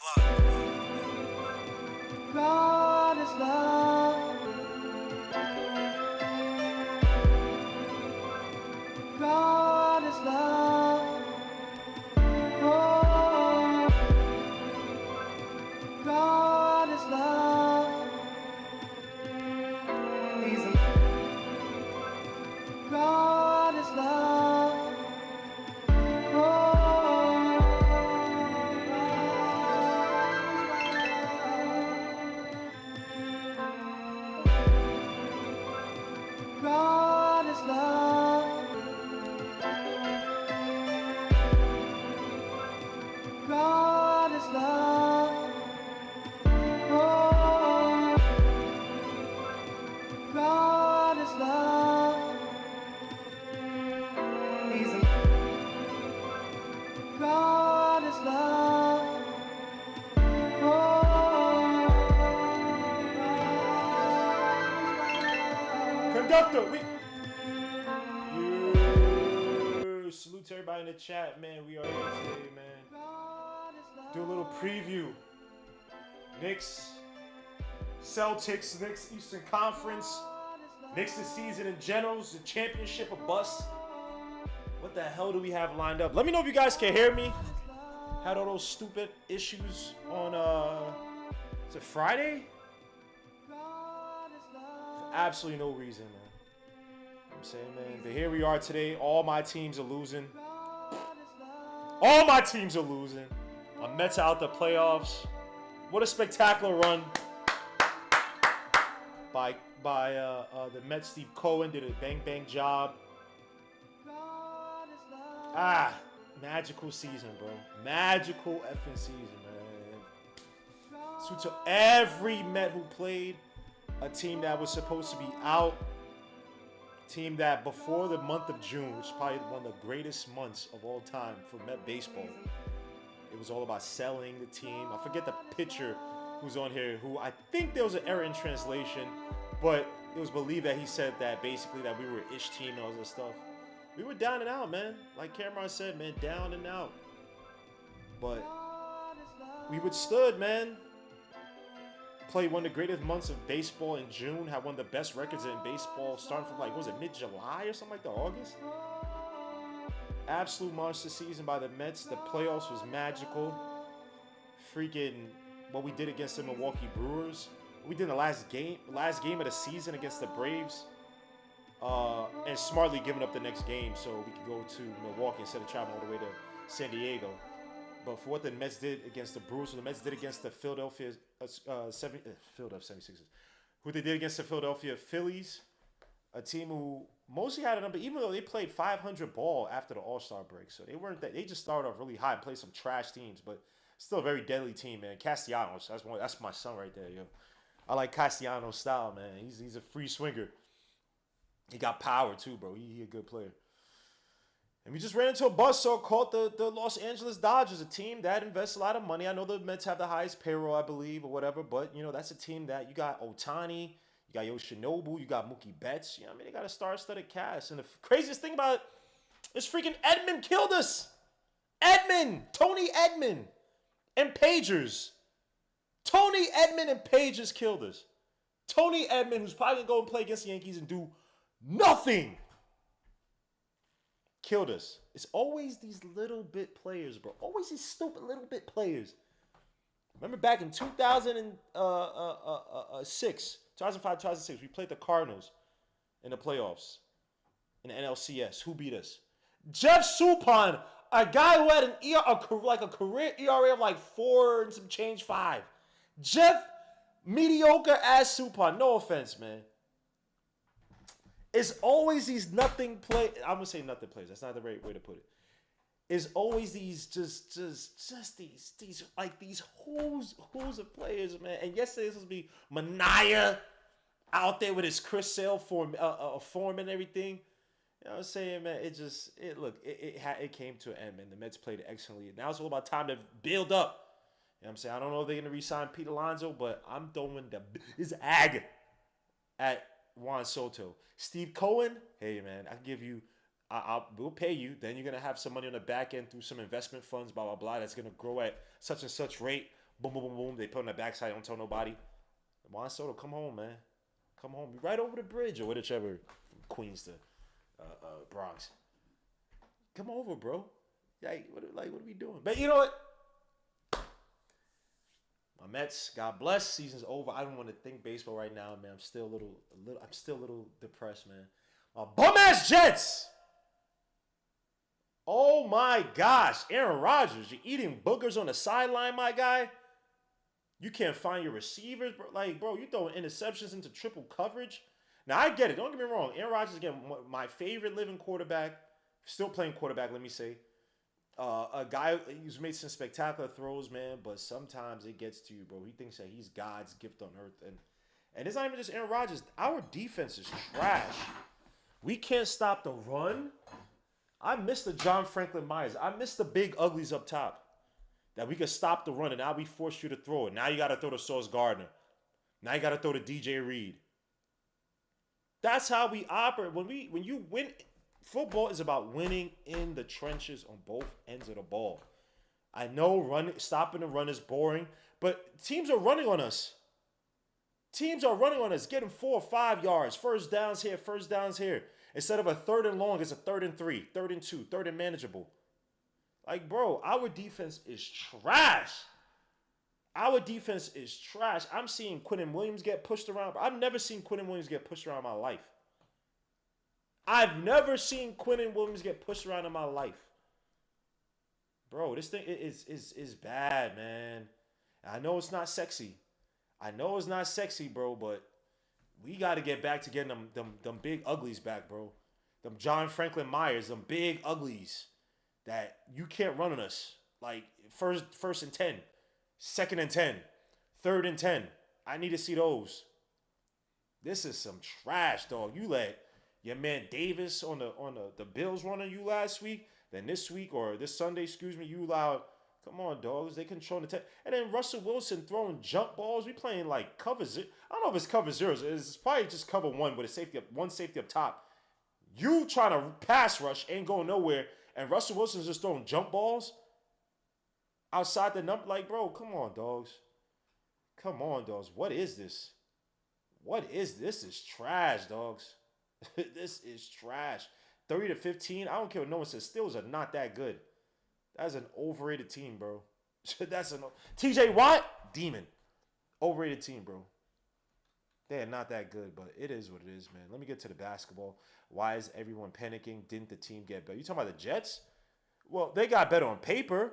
God is love. God is love. Oh, God is love. God is love. Oh, God is love. God is love. Oh, God is love. God is love. Oh, Conductor, salute to everybody in the chat, man. We are here today, man. Do a little preview. Knicks, Celtics, Knicks Eastern Conference, Knicks this season in general, the championship, a bust. What the hell do we have lined up? Let me know if you guys can hear me. Had all those stupid issues on is it Friday? For absolutely no reason, man. I'm saying, man, but here we are today. All my teams are losing. All my teams are losing. My Mets are out the playoffs. What a spectacular run by the Mets. Steve Cohen did a bang job. Magical season, bro. Magical effing season, man. So to every Met who played, a team that was supposed to be out, team that before the month of June, which is probably one of the greatest months of all time for Met baseball, it was all about selling the team. I forget the pitcher who's on here, who I think there was an error in translation, but it was believed that he said that basically that we were an ish team and all this stuff. We were down and out, man. Like Cameron said, man, down and out. But we withstood, man. Played one of the greatest months of baseball in June. Had one of the best records in baseball, starting from was it mid-July or something like that, August? Absolute monster season by the Mets. The playoffs was magical. Freaking what we did against the Milwaukee Brewers. We did in the last game of the season against the Braves. And smartly giving up the next game so we could go to Milwaukee instead of traveling all the way to San Diego. But for what the Mets did against the Brewers, what the Mets did against the Philadelphia 76ers, what they did against the Philadelphia Phillies, a team who mostly had a number, even though they played 500 ball after the All-Star break. So they weren't that, they just started off really high and played some trash teams, but still a very deadly team, man. Castellanos, that's my son right there, yo. I like Castellanos' style, man. He's a free swinger. He got power too, bro. He a good player. And we just ran into a buzzsaw called the Los Angeles Dodgers, a team that invests a lot of money. I know the Mets have the highest payroll, I believe, or whatever, but, you know, that's a team that you got Ohtani, you got Yoshinobu, you got Mookie Betts. You know what I mean? They got a star-studded cast. And the craziest thing about it is freaking Edman killed us. Tony Edman, and Pagers. Tony Edman and Pagers killed us. Tony Edman, who's probably going to go and play against the Yankees and do nothing, killed us. It's always these little bit players, bro. Always these stupid little bit players. Remember back in 2006, we played the Cardinals in the playoffs in the NLCS. Who beat us? Jeff Suppan, a guy who had a career ERA of like 4 and some change 5. Jeff mediocre ass Suppan. No offense, man. It's always these nothing play. I'm gonna say nothing plays. That's not the right way to put it. It's always these just these like these holes of players, man. And yesterday this was be Mania out there with his Chris Sale form and everything. You know what I'm saying, man? It came to an end, man. The Mets played excellently. Now it's all about time to build up. You know what I'm saying? I don't know if they're gonna re-sign Pete Alonso, but I'm throwing his ag at Juan Soto. Steve Cohen, hey man, we'll pay you. Then you're gonna have some money on the back end through some investment funds, blah blah blah. That's gonna grow at such and such rate. Boom, boom, boom, boom. They put on the backside. Don't tell nobody. Juan Soto, come home, man. Come home. Be right over the bridge or whichever, from Queens to Bronx. Come over, bro. What are we doing? But you know what? My Mets, God bless. Season's over. I don't want to think baseball right now, man. I'm still a little depressed, man. My bum ass Jets. Oh my gosh, Aaron Rodgers, you're eating boogers on the sideline, my guy. You can't find your receivers, bro. Like, bro, you throwing interceptions into triple coverage. Now I get it. Don't get me wrong. Aaron Rodgers again, my favorite living quarterback. Still playing quarterback, let me say. A guy who's made some spectacular throws, man, but sometimes it gets to you, bro. He thinks that he's God's gift on earth. And it's not even just Aaron Rodgers. Our defense is trash. We can't stop the run. I miss the John Franklin Myers. I miss the big uglies up top. That we could stop the run, and now we force you to throw it. Now you got to throw to Sauce Gardner. Now you got to throw to DJ Reed. That's how we operate. When you win, football is about winning in the trenches on both ends of the ball. I know stopping the run is boring, but teams are running on us. Teams are running on us, getting 4 or 5 yards, first downs here. Instead of a 3rd and long, it's a 3rd and 3, 3rd and 2, 3rd and manageable. Like, bro, our defense is trash. Our defense is trash. I'm seeing Quentin Williams get pushed around. I've never seen Quentin Williams get pushed around in my life. I've never seen Quentin Williams get pushed around in my life. Bro, this thing is bad, man. I know it's not sexy. Bro, but we got to get back to getting them big uglies back, bro. Them John Franklin Myers, them big uglies that you can't run on us. Like first and 10, 2nd and 10, 3rd and 10. I need to see those. This is some trash, dog. You let your man Davis on the Bills run on you last week. Then this week or this Sunday, you allowed. Come on, dogs. They control the tech. And then Russell Wilson throwing jump balls. We playing like cover zero. I don't know if it's cover zeros. It's probably just cover one with one safety up top. You trying to pass rush ain't going nowhere. And Russell Wilson's just throwing jump balls outside the number. Like, bro, come on, dogs. What is this? This is trash, dogs. This is trash. 30-15. I don't care what no one says. Steelers are not that good. That's an overrated team, bro. TJ Watt, demon. Overrated team, bro. They are not that good, but it is what it is, man. Let me get to the basketball. Why is everyone panicking? Didn't the team get better? You talking about the Jets? Well, they got better on paper.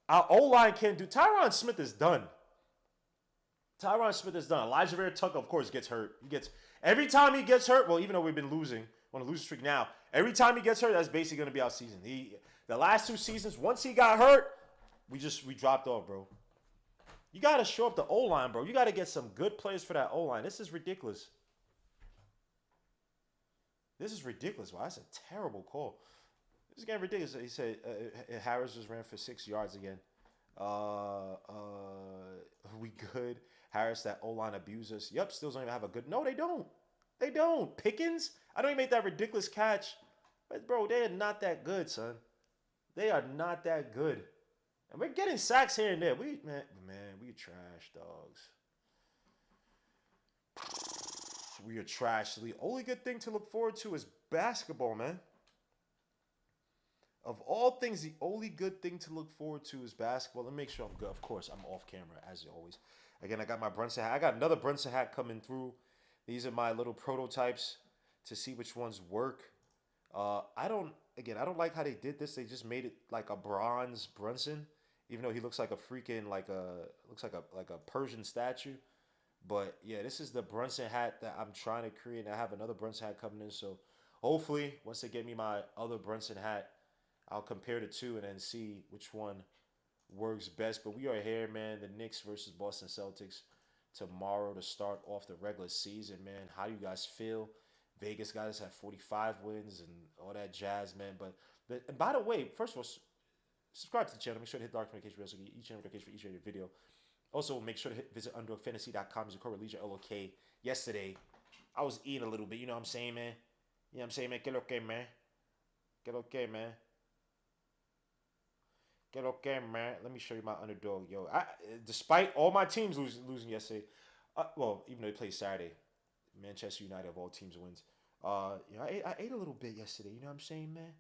Our O-line can't do. Tyron Smith is done. Elijah Vera Tucker, of course, gets hurt. Every time he gets hurt, well, even though we've been losing, on a losing streak now, every time he gets hurt, that's basically going to be our season. The last 2 seasons, once he got hurt, we dropped off, bro. You got to show up the O-line, bro. You got to get some good players for that O-line. This is ridiculous. Wow, that's a terrible call. This is getting ridiculous. He said Harris just ran for 6 yards again. We good? Harris, that O-line abused us. Yep, still don't even have a good... No, they don't. Pickens? I know he made that ridiculous catch. But, bro, they are not that good, son. They are not that good. And we're getting sacks here and there. We trash, dogs. We are trash. The only good thing to look forward to is basketball, man. Of all things, the only good thing to look forward to is basketball. Let me make sure I'm good. Of course, I'm off camera, as always. Again, I got my Brunson hat. I got another Brunson hat coming through. These are my little prototypes to see which ones work. I don't like how they did this. They just made it like a bronze Brunson, even though he looks like a freaking like a Persian statue. But yeah, this is the Brunson hat that I'm trying to create. And I have another Brunson hat coming in, so hopefully once they get me my other Brunson hat, I'll compare the two and then see which one works best. But we are here, man. The Knicks versus Boston Celtics tomorrow to start off the regular season, man. How do you guys feel? Vegas got us at 45 wins and all that jazz, man. And by the way, first of all, subscribe to the channel. Make sure to hit the notification bell so you get each notification for each video. Also, make sure to visit underdogfantasy.com. Use the code Leisure LOK. Yesterday, I was eating a little bit. You know what I'm saying, man? You know what I'm saying, man? Get okay, man. Get okay, man. Get okay, man. Let me show you my underdog, yo. Despite all my teams losing yesterday, well, even though they played Saturday, Manchester United of all teams wins. I ate a little bit yesterday. You know what I'm saying, man?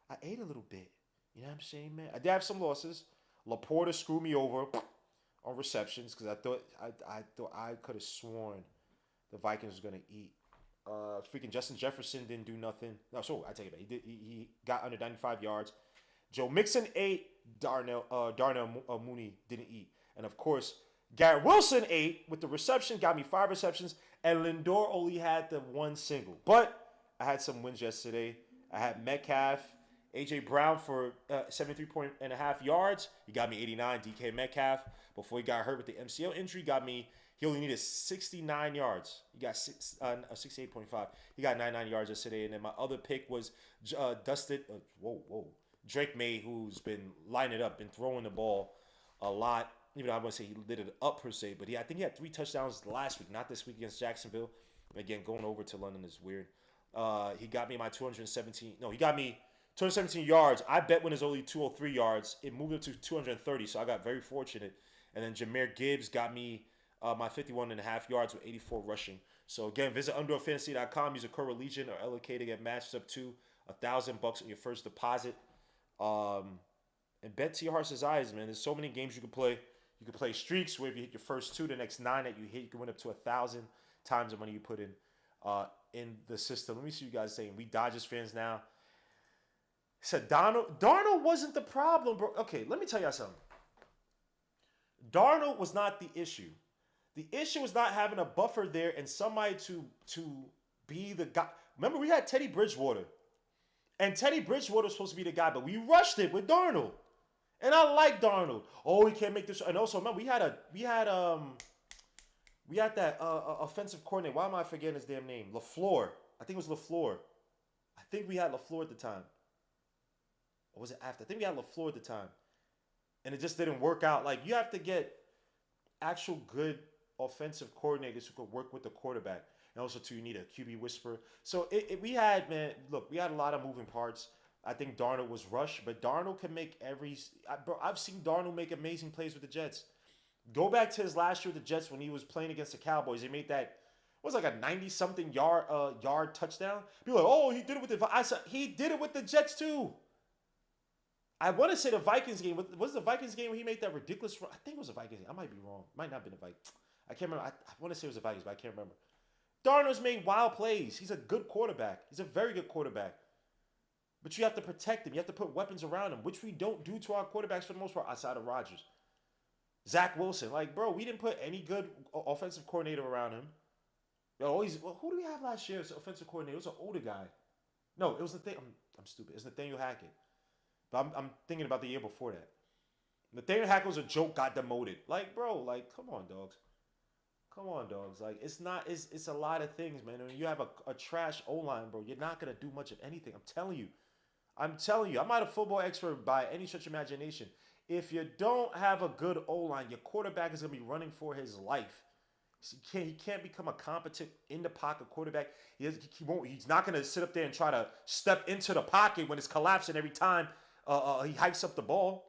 I ate a little bit. You know what I'm saying, man? I did have some losses. Laporta screwed me over on receptions because I could have sworn the Vikings was gonna eat. Freaking Justin Jefferson didn't do nothing. No, so I take it back. He got under 95 yards. Joe Mixon ate. Darnell Mooney didn't eat. And of course, Garrett Wilson ate with the reception, got me 5 receptions, and Lindor only had the 1 single. But I had some wins yesterday. I had Metcalf, A.J. Brown for 73.5 yards. He got me 89. DK Metcalf, before he got hurt with the MCL injury, he only needed 69 yards. He got 68.5. He got 99 yards yesterday. And then my other pick was Drake May, who's been lining it up, been throwing the ball a lot. Even though I wouldn't say he lit it up per se, but I think he had 3 touchdowns last week, not this week against Jacksonville. Again, going over to London is weird. He got me my 217. No, he got me 217 yards. I bet when it's only 203 yards, it moved up to 230, so I got very fortunate. And then Jahmyr Gibbs got me my 51.5 yards with 84 rushing. So again, visit underdogfantasy.com. Use a code Legion or LOK to get matched up to $1,000 on your first deposit. And bet to your heart's desires, man. There's so many games you can play. You can play streaks where if you hit your first 2, the next 9 that you hit, you can win up to 1,000 times the money you put in the system. Let me see you guys saying. We Dodgers fans now. Said Darnold wasn't the problem, bro. Okay, let me tell y'all something. Darnold was not the issue. The issue was not having a buffer there and somebody to be the guy. Remember, we had Teddy Bridgewater. And Teddy Bridgewater was supposed to be the guy, but we rushed it with Darnold. And I like Darnold. Oh, he can't make this. And also, remember, we had that offensive coordinator. Why am I forgetting his damn name? LaFleur. I think it was LaFleur. I think we had LaFleur at the time. Or was it after? I think we had LaFleur at the time. And it just didn't work out. Like, you have to get actual good offensive coordinators who could work with the quarterback. And also, too, you need a QB whisperer. So, we had a lot of moving parts. I think Darnold was rushed, but Darnold can make I've seen Darnold make amazing plays with the Jets. Go back to his last year with the Jets when he was playing against the Cowboys. He made that, was like a 90-something yard touchdown. People are like, oh, he did it with the... I said, he did it with the Jets, too. I want to say the Vikings game. Was the Vikings game where he made that ridiculous... I think it was the Vikings game. I might be wrong. Might not have been the Vikings. I can't remember. I want to say it was the Vikings, but I can't remember. Darnold's made wild plays. He's a good quarterback. He's a very good quarterback. But you have to protect him. You have to put weapons around him, which we don't do to our quarterbacks for the most part outside of Rodgers. Zach Wilson. Like, bro, we didn't put any good offensive coordinator around him. Who do we have last year as offensive coordinator? It was an older guy. No, it was the thing. I'm stupid. It's Nathaniel Hackett. But I'm thinking about the year before that. Nathaniel Hackett was a joke, got demoted. Like, bro, like, come on, dogs. Come on, dogs. Like, it's a lot of things, man. When you have a trash O-line, bro, you're not going to do much of anything. I'm telling you. I'm not a football expert by any stretch of imagination. If you don't have a good O-line, your quarterback is going to be running for his life. He can't become a competent in-the-pocket quarterback. He's not going to sit up there and try to step into the pocket when it's collapsing every time he hikes up the ball.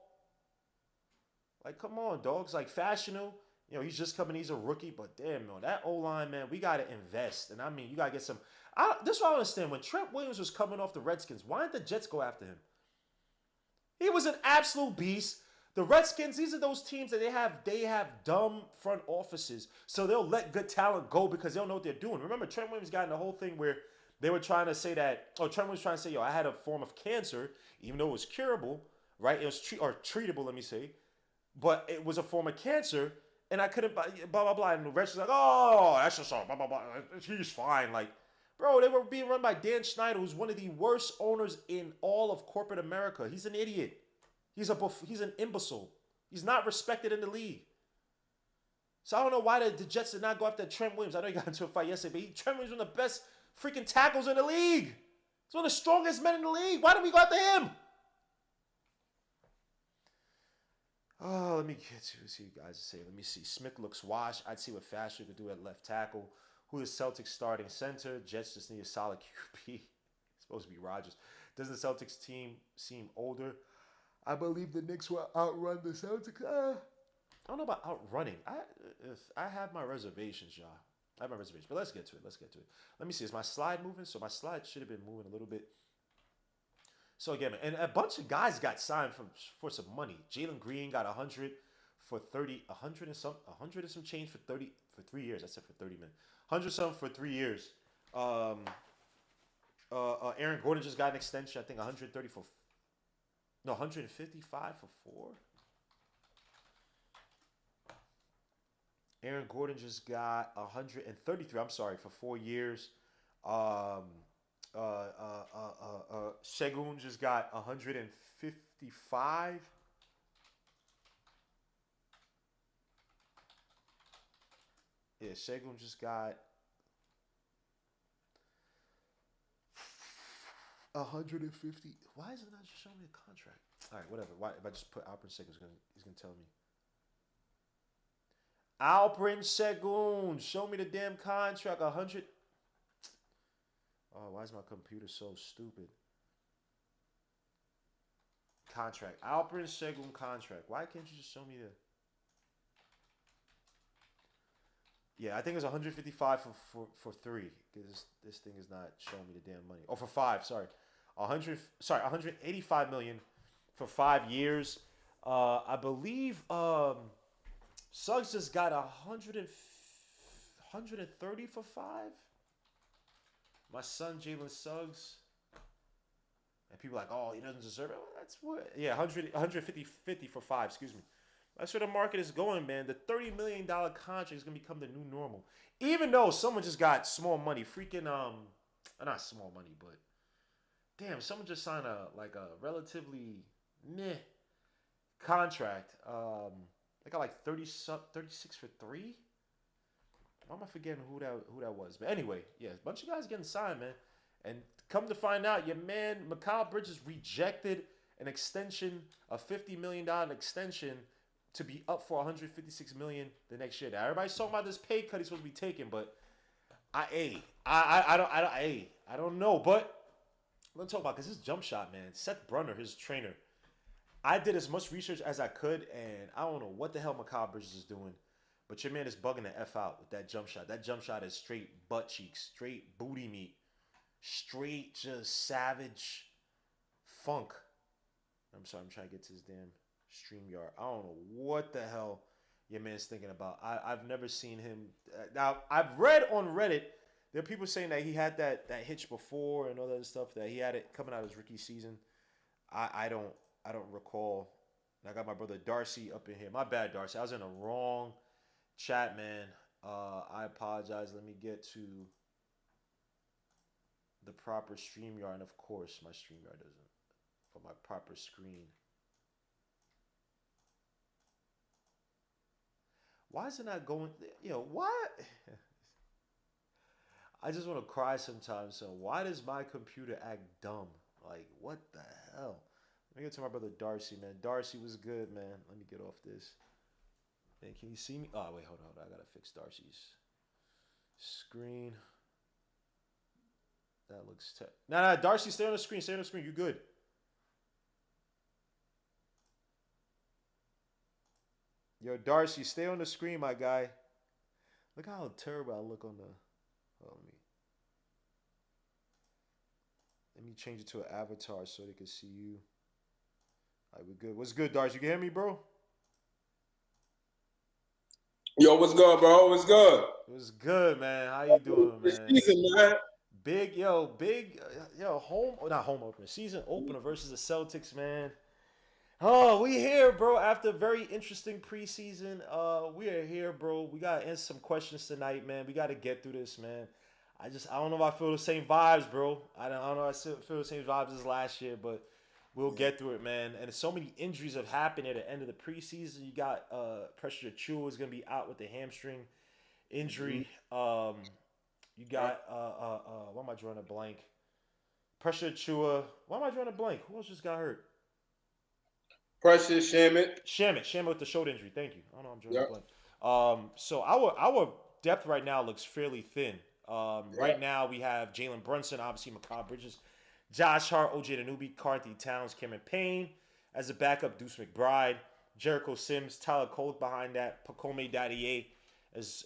Like, come on, dogs. Like, Fashionable, he's just coming. He's a rookie. But, damn, man, that O-line, man, we got to invest. And, I mean, you got to get some... This is what I understand. When Trent Williams was coming off the Redskins, why didn't the Jets go after him? He was an absolute beast. The Redskins, these are those teams that they have dumb front offices. So they'll let good talent go because they don't know what they're doing. Remember, Trent Williams got in the whole thing where they were trying to say that, Trent Williams was trying to say, I had a form of cancer, even though it was curable, right? It was treatable, let me say. But it was a form of cancer, and I couldn't, blah, blah, blah. And the Redskins was like, oh, that's just all, blah, blah, blah. He's fine. Like, bro, they were being run by Dan Snyder, who's one of the worst owners in all of corporate America. He's an idiot. He's an imbecile. He's not respected in the league. So I don't know why the Jets did not go after Trent Williams. I know he got into a fight yesterday, but Trent Williams is one of the best freaking tackles in the league. He's one of the strongest men in the league. Why didn't we go after him? Oh, let me see what you guys say. Let me see. Smith looks washed. I'd see what Fasher could do at left tackle. Who is Celtics starting center? Jets just need a solid QB. It's supposed to be Rodgers. Does the Celtics team seem older? I believe the Knicks will outrun the Celtics. I don't know about outrunning. I have my reservations, y'all. I have my reservations, but let's get to it. Let me see. Is my slide moving? So my slide should have been moving a little bit. So again, man, and a bunch of guys got signed for some money. Jalen Green got 100 for 30, 100 and some, 100 and some change for 30 for 3 years. I said for 30 minutes. 100 something for 3 years. Aaron Gordon just got an extension. I think 130 for, no, 155 for 4. Aaron Gordon just got 133. I'm sorry, for 4 years. Şengün just got 155. Yeah, Şengün just got 150. Why is it not just showing me a contract? All right, whatever. Why if I just put Alperen Şengün, he's gonna tell me. Alperen Şengün, show me the damn contract. 100. Oh, why is my computer so stupid? Contract. Alperen Şengün contract. Why can't you just show me the... Yeah, I think it's 155 for 3. Because this thing is not showing me the damn money. Oh, for 5, sorry. 185 million for 5 years. I believe Suggs just got 130 for 5. My son Jalen Suggs. And people are like, oh, he doesn't deserve it. Well, that's what. Yeah, 150 for 5, excuse me. That's where the market is going, man. The $30 million contract is going to become the new normal. Even though someone just got small money. Freaking, not small money, but damn, someone just signed a relatively meh contract. They got like 36 for 3. Why am I forgetting who that was? But anyway, yeah, a bunch of guys getting signed, man. And come to find out, your man Mikal Bridges rejected an extension, a $50 million extension, to be up for $156 million the next year. Now everybody's talking about this pay cut he's supposed to be taking, but I don't know. But I'm gonna talk about because his jump shot, man. Seth Brunner, his trainer. I did as much research as I could, and I don't know what the hell Mikal Bridges is doing. But your man is bugging the F out with that jump shot. That jump shot is straight butt cheeks, straight booty meat, straight just savage funk. I'm sorry, I'm trying to get to this damn StreamYard. I don't know what the hell your man's thinking about. I've never seen him. Now, I've read on Reddit, there are people saying that he had that hitch before and all that stuff, that he had it coming out of his rookie season. I don't recall. I got my brother Darcy up in here. My bad, Darcy. I was in the wrong chat, man. I apologize. Let me get to the proper StreamYard. And of course, my StreamYard doesn't. For my proper screen. Why is it not going? What? I just want to cry sometimes. So why does my computer act dumb? Like, what the hell? Let me get to my brother Darcy, man. Darcy was good, man. Let me get off this. Man, can you see me? Oh, wait, hold on. I got to fix Darcy's screen. That looks... Nah, Darcy, stay on the screen. Stay on the screen. You good. Yo, Darcy, stay on the screen, my guy. Look how terrible I look on the... Oh, let me change it to an avatar so they can see you. All right, we're good. What's good, Darcy? You can hear me, bro? Yo, what's good, bro? What's good? What's good, man? How you doing, man? Season, man. Big, not home opener, season opener versus the Celtics, man. Oh, we here, bro. After a very interesting preseason, we are here, bro. We gotta answer some questions tonight, man. We gotta get through this, man. I don't know if I feel the same vibes, bro. I don't know if I feel the same vibes as last year, but we'll get through it, man. And so many injuries have happened at the end of the preseason. You got Precious Achiuwa is gonna be out with the hamstring injury. You got why am I drawing a blank? Precious Achiuwa. Why am I drawing a blank? Who else just got hurt? Precious Shamit with the shoulder injury. Thank you. I don't know. I'm drawing a blank. So our depth right now looks fairly thin. Right now we have Jalen Brunson, obviously Mikal Bridges, Josh Hart, OJ Anunoby, Karl-Anthony Towns, Cameron Payne. as a backup, Deuce McBride, Jericho Sims, Tyler Cole behind that, Pacome Daddier,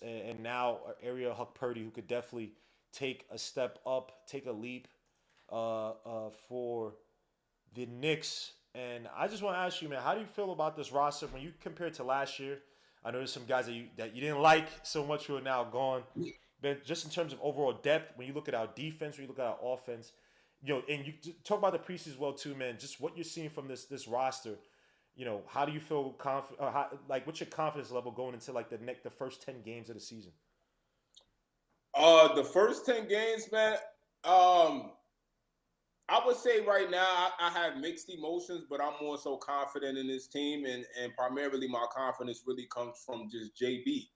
and now Ariel Huck Purdy, who could definitely take a step up, take a leap for the Knicks. And I just want to ask you, man, how do you feel about this roster when you compare it to last year? I know there's some guys that you didn't like so much who are now gone. But just in terms of overall depth, when you look at our defense, when you look at our offense, and you talk about the preseason as well too, man. Just what you're seeing from this roster. How do you feel confident? What's your confidence level going into the first 10 games of the season? The first 10 games, man. I would say right now I have mixed emotions, but I'm more so confident in this team, and primarily my confidence really comes from just JB.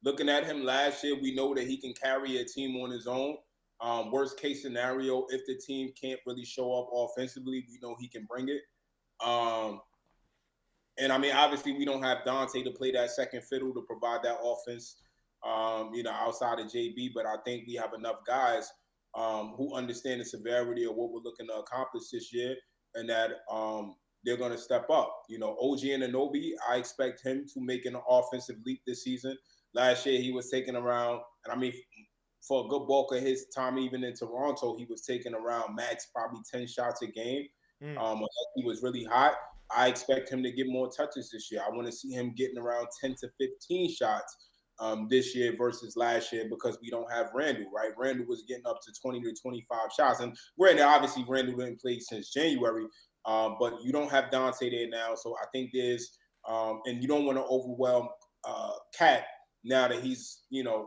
Looking at him last year, we know that he can carry a team on his own. Worst case scenario, if the team can't really show up offensively, we know he can bring it. And I mean, obviously, we don't have Dante to play that second fiddle to provide that offense, outside of JB, but I think we have enough guys who understand the severity of what we're looking to accomplish this year, and that they're going to step up. OG Anunoby, I expect him to make an offensive leap this season. Last year, he was taking around, and I mean, for a good bulk of his time, even in Toronto, he was taking around max probably 10 shots a game. Unless he was really hot. I expect him to get more touches this year. I want to see him getting around 10 to 15 shots this year versus last year, because we don't have Randall, right? Randall was getting up to 20 to 25 shots. And granted, obviously, Randall didn't play since January, but you don't have Dante there now. So I think there's and you don't want to overwhelm Cat now that he's,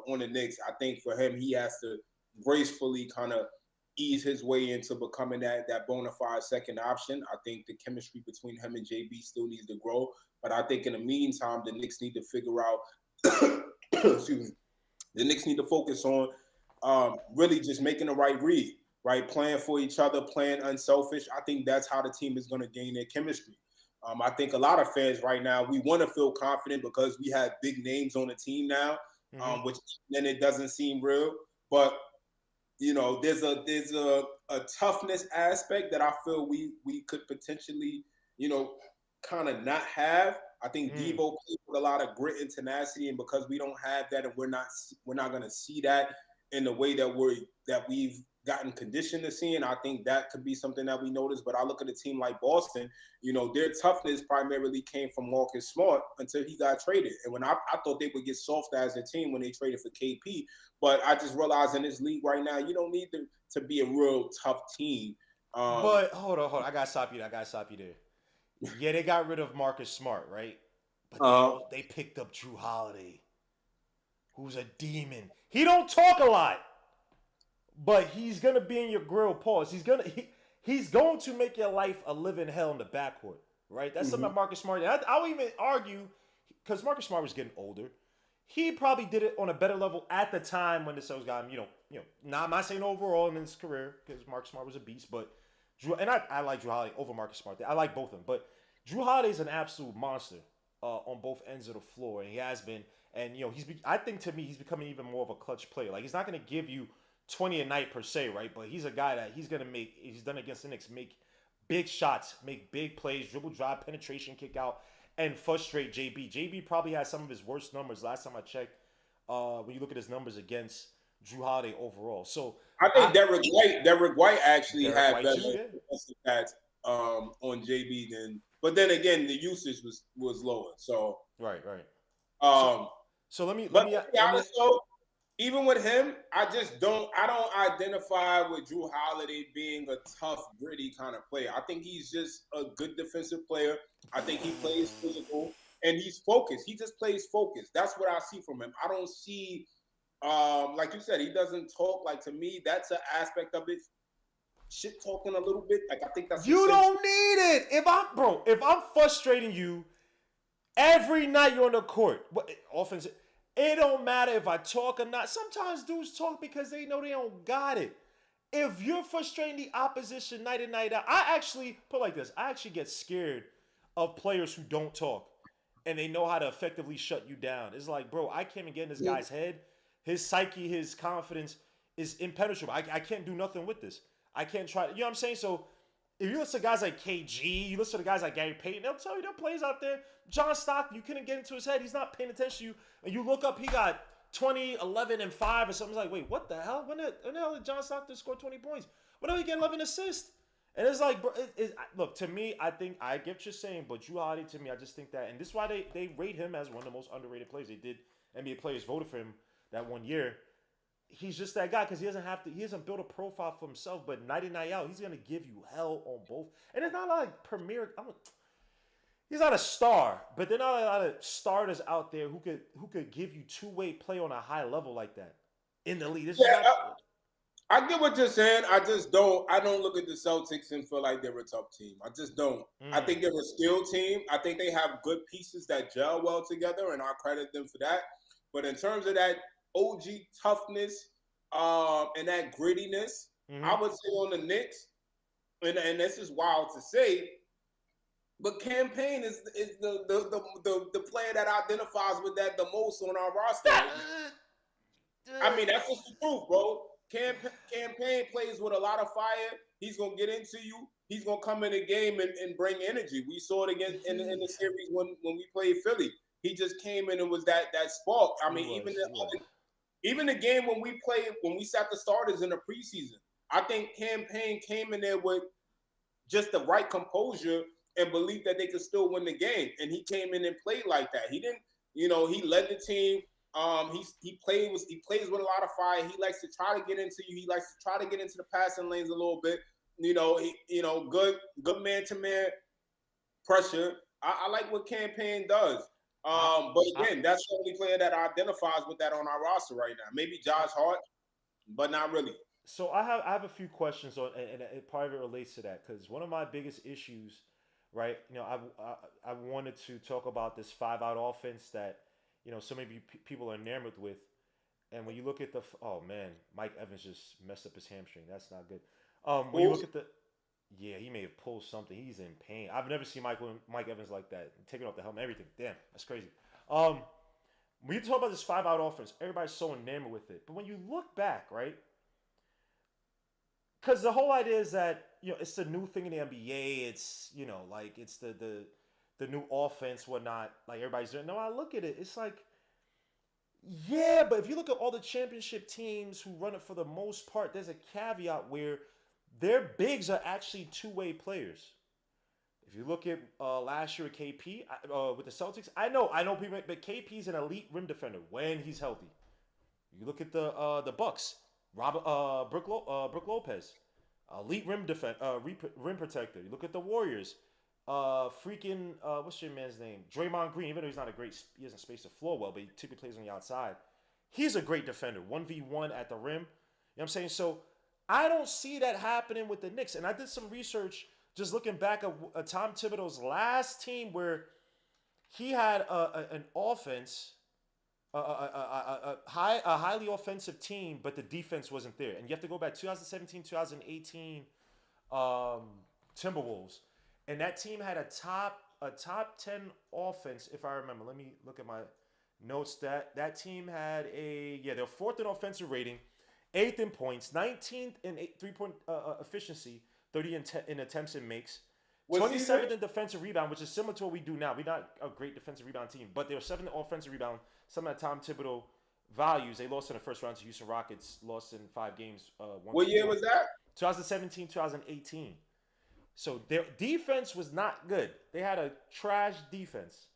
on the Knicks. I think for him, he has to gracefully kind of ease his way into becoming that bona fide second option. I think the chemistry between him and JB still needs to grow. But I think in the meantime, the Knicks need to figure out excuse me, the Knicks need to focus on really just making the right read, right? Playing for each other, playing unselfish. I think that's how the team is going to gain their chemistry. I think a lot of fans right now, we want to feel confident because we have big names on the team now, which then it doesn't seem real. But there's a toughness aspect that I feel we could potentially, kind of not have. I think Devo plays with a lot of grit and tenacity, and because we don't have that, and we're not going to see that in the way that we've gotten conditioned to seeing, I think that could be something that we notice. But I look at a team like Boston, their toughness primarily came from Marcus Smart until he got traded. And when I thought they would get soft as a team when they traded for KP, but I just realized in this league right now, you don't need to be a real tough team. But hold on. I gotta stop you there. Yeah, they got rid of Marcus Smart, right? But they picked up Drew Holiday, who's a demon. He don't talk a lot, but he's gonna be in your grill. Pause. He's going to make your life a living hell in the backcourt, right? That's something that Marcus Smart. I'll even argue, because Marcus Smart was getting older. He probably did it on a better level at the time when the Celtics got him. I'm not saying overall in his career, because Marcus Smart was a beast, but I like Drew Holiday over Marcus Smart. I like both of them, but Drew Holiday's an absolute monster on both ends of the floor, and he has been. And I think to me he's becoming even more of a clutch player. Like, he's not going to give you 20 a night per se, right? But he's a guy that he's done against the Knicks, make big shots, make big plays, dribble, drive, penetration, kick out, and frustrate JB. JB probably has some of his worst numbers last time I checked. When you look at his numbers against Drew Holiday overall, so I think Derek White actually had better stats on JB than. But then again, the usage was lower. So right. So let me be honest though. Even with him, I don't identify with Drew Holiday being a tough, gritty kind of player. I think he's just a good defensive player. I think he plays physical and he's focused. He just plays focused. That's what I see from him. I don't see, like you said, he doesn't talk. Like, to me, that's an aspect of it. Shit talking a little bit. Like, I think that's you don't need it. If I'm frustrating you every night you're on the court, offense, it don't matter if I talk or not. Sometimes dudes talk because they know they don't got it. If you're frustrating the opposition night in, night out, I actually get scared of players who don't talk and they know how to effectively shut you down. It's like, bro, I can't even get in this guy's head. His psyche, his confidence is impenetrable. I can't do nothing with this. I can't try. You know what I'm saying? So if you listen to guys like KG, you listen to guys like Gary Payton, they'll tell you there are plays out there. John Stockton, you couldn't get into his head. He's not paying attention to you. And you look up, he got 20, 11, and 5 or something. Like, wait, what the hell? When the hell did John Stockton score 20 points? When did he get 11 assists? And it's like, bro, look, to me, I think, I get what you're saying, but you already to me, I just think that, and this is why they rate him as one of the most underrated players. They did, NBA players voted for him that one year. He's just that guy because he hasn't built a profile for himself, but night in, night out, he's going to give you hell on both. And it's not like he's not a star, but there are not a lot of starters out there who could give you two-way play on a high level like that in the league. I get what you're saying. I don't look at the Celtics and feel like they're a tough team. I just don't. I think they're a skilled team. I think they have good pieces that gel well together, and I credit them for that. But in terms of that OG toughness and that grittiness, I would say on the Knicks, and this is wild to say, but Campaign is the player that identifies with that the most on our roster. I mean, that's just the truth, bro. Campaign plays with a lot of fire. He's gonna get into you. He's gonna come in the game and bring energy. We saw it again in the series when we played Philly. He just came in and was that spark. I mean, even the game when we sat the starters in the preseason, I think Campaign came in there with just the right composure and belief that they could still win the game. And he came in and played like that. He didn't, he led the team. He plays with a lot of fire. He likes to try to get into you. He likes to try to get into the passing lanes a little bit. Good man-to-man pressure. I like what Campaign does. But again, that's the only player that identifies with that on our roster right now. Maybe Josh Hart, but not really. So I have a few questions on, and part of it relates to that because one of my biggest issues, right? I wanted to talk about this 5-out offense that so many people are enamored with, and when you look at Mike Evans just messed up his hamstring. That's not good. When you look at he may have pulled something. He's in pain. I've never seen Mike Evans like that. Taking off the helmet, everything. Damn, that's crazy. When you talk about this 5-out offense, everybody's so enamored with it. But when you look back, right? Because the whole idea is that it's the new thing in the NBA. It's it's the new offense, whatnot. Like everybody's doing. No, I look at it. It's like, yeah, but if you look at all the championship teams who run it for the most part, there's a caveat where their bigs are actually two-way players. If you look at last year at KP with the Celtics, I know people, but KP's an elite rim defender when he's healthy. You look at the Bucks, Brook Lopez, elite rim protector. You look at the Warriors, what's your man's name? Draymond Green. Even though he doesn't space the floor well, but he typically plays on the outside. He's a great defender, 1v1 at the rim. You know what I'm saying? So I don't see that happening with the Knicks. And I did some research just looking back at Tom Thibodeau's last team where he had an offense, a highly offensive team, but the defense wasn't there. And you have to go back 2017, 2018 Timberwolves. And that team had a top 10 offense, if I remember. Let me look at my notes. That team had they're fourth in offensive rating, 8th in points, 19th in 3-point efficiency, 30 in attempts and makes, 27th in defensive rebound, which is similar to what we do now. We're not a great defensive rebound team, but they're 7th in offensive rebound. Some of Tom Thibodeau values. They lost in the first round to Houston Rockets, lost in 5 games. What year was that? 2017, 2018. So their defense was not good. They had a trash defense.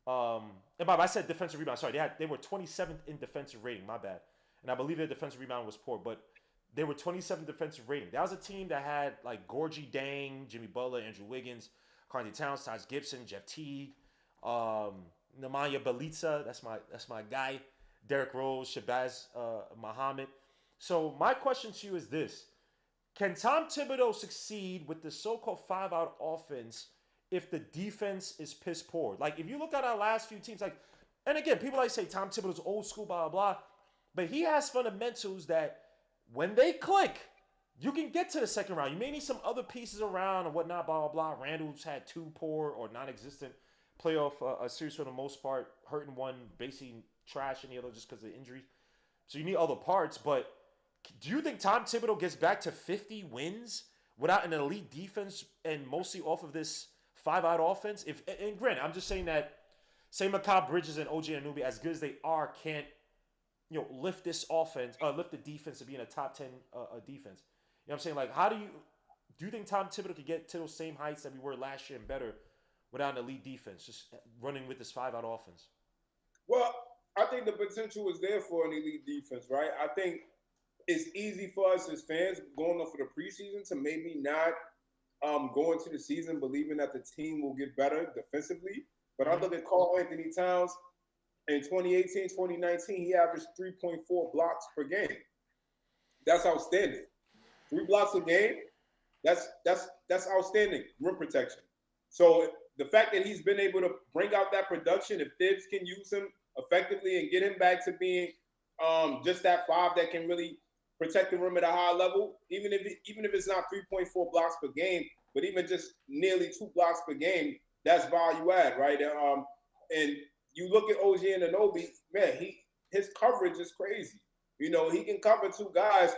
And I said defensive rebound. Sorry, they were 27th in defensive rating. My bad. And I believe their defensive rebound was poor, but they were 27th defensive rating. That was a team that had like Gorgie Dang, Jimmy Butler, Andrew Wiggins, Karl-Anthony Towns, Taj Gibson, Jeff Teague, Nemanja Bjelica. That's my guy. Derrick Rose, Shabazz Muhammad. So my question to you is this. Can Tom Thibodeau succeed with the so-called 5-out offense if the defense is piss poor? Like, if you look at our last few teams, and again, people like to say Tom Thibodeau's old school, blah, blah, blah, but he has fundamentals that when they click, you can get to the second round. You may need some other pieces around and whatnot, blah, blah, blah. Randall's had 2 poor or non-existent playoff series for the most part, hurting one, basically trash in the other just because of injuries. So you need other parts, but do you think Tom Thibodeau gets back to 50 wins without an elite defense and mostly off of this 5-out offense. And granted, I'm just saying that say Mikal Bridges and OG Anunoby, as good as they are, can't lift this offense, lift the defense to be in a top 10 defense. You know what I'm saying? Like, how do you think Tom Thibodeau could get to those same heights that we were last year and better without an elite defense, just running with this 5-out offense? Well, I think the potential is there for an elite defense, right? I think it's easy for us as fans going up for the preseason to maybe not go into the season believing that the team will get better defensively. But I look at Karl Anthony Towns in 2018, 2019, he averaged 3.4 blocks per game. That's outstanding. 3 blocks a game, that's outstanding rim protection. So the fact that he's been able to bring out that production, if Thibs can use him effectively and get him back to being just that 5 that can really protect the rim at a high level, even if it's not 3.4 blocks per game, but even just nearly 2 blocks per game, that's value add, right? And you look at OG Anunoby, man, his coverage is crazy. He can cover 2 guys,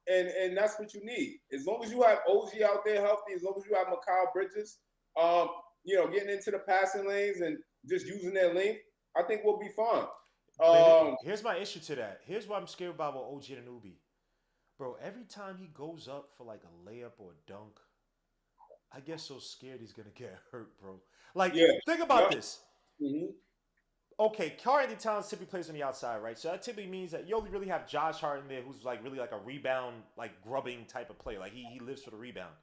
and that's what you need. As long as you have OG out there healthy, as long as you have Mikal Bridges, getting into the passing lanes and just using their length, I think we'll be fine. Here's my issue to that. Here's what I'm scared about with OG Anunoby. Bro, every time he goes up for like a layup or a dunk, I get so scared he's going to get hurt, bro. Like, think about this. Mm-hmm. Okay, Karl Anthony Towns typically plays on the outside, right? So that typically means that you only really have Josh Hart in there, who's like really like a rebound, like grubbing type of player. Like he lives for the rebound.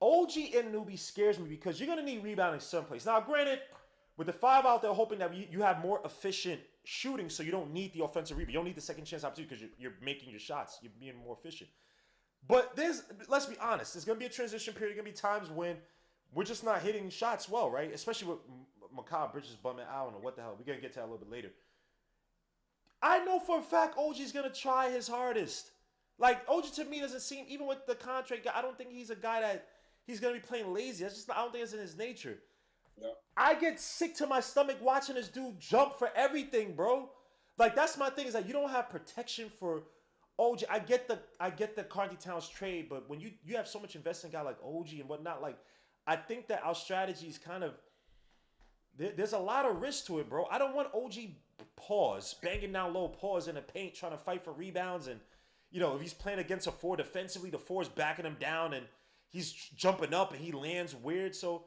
OG Anunoby scares me because you're gonna need rebounding someplace. Now, granted, with the 5 out there, hoping that you have more efficient shooting, so you don't need the offensive rebound. You don't need the second chance opportunity because you're making your shots. You're being more efficient. But let's be honest, there's gonna be a transition period. There's gonna be times when we're just not hitting shots well, right? Especially with Mikal Bridges bumming out. I don't know what the hell. We're going to get to that a little bit later. I know for a fact OG's going to try his hardest. Like, OG to me doesn't seem, even with the contract, I don't think he's a guy that he's going to be playing lazy. I don't think it's in his nature. Yeah. I get sick to my stomach watching this dude jump for everything, bro. Like, that's my thing is that you don't have protection for OG. I get the Karl Towns trade, but when you have so much invested in a guy like OG and whatnot, like, I think that our strategy is kind of there's a lot of risk to it, bro. I don't want OG banging down low, in the paint, trying to fight for rebounds, and if he's playing against a 4 defensively, the 4 is backing him down, and he's jumping up and he lands weird. So,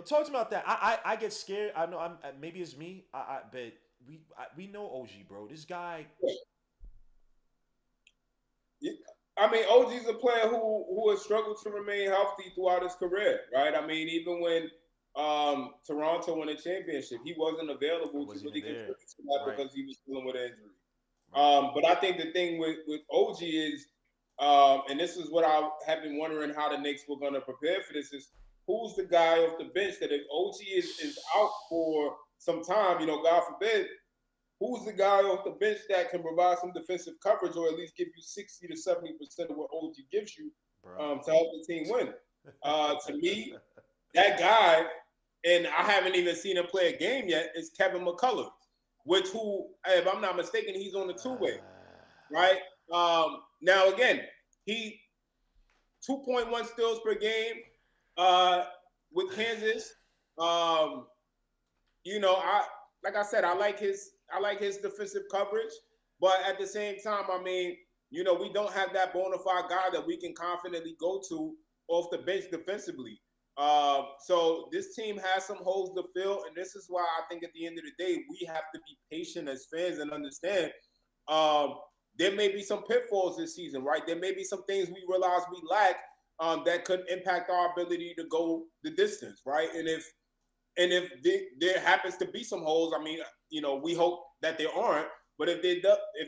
talk to me about that. I get scared. I know maybe it's me, but we know OG, bro. This guy. I mean, OG's a player who has struggled to remain healthy throughout his career, right? I mean, even when Toronto won a championship, he wasn't available to really contribute to that because he was dealing with an injury. Right. But I think the thing with OG is, and this is what I have been wondering how the Knicks were going to prepare for this, is who's the guy off the bench that if OG is out for some time, God forbid, who's the guy off the bench that can provide some defensive coverage or at least give you 60 to 70% of what OG gives you to help the team win? To me, that guy, and I haven't even seen him play a game yet, is Kevin McCullough, who, if I'm not mistaken, he's on the 2-way, right? Now, again, he 2.1 steals per game with Kansas. Like I said, I like his defensive coverage, but at the same time, I mean, we don't have that bona fide guy that we can confidently go to off the bench defensively. So this team has some holes to fill, and this is why I think at the end of the day, we have to be patient as fans and understand there may be some pitfalls this season, right? There may be some things we realize we lack that could impact our ability to go the distance, right? And if there happens to be some holes, I mean, we hope that there aren't. But if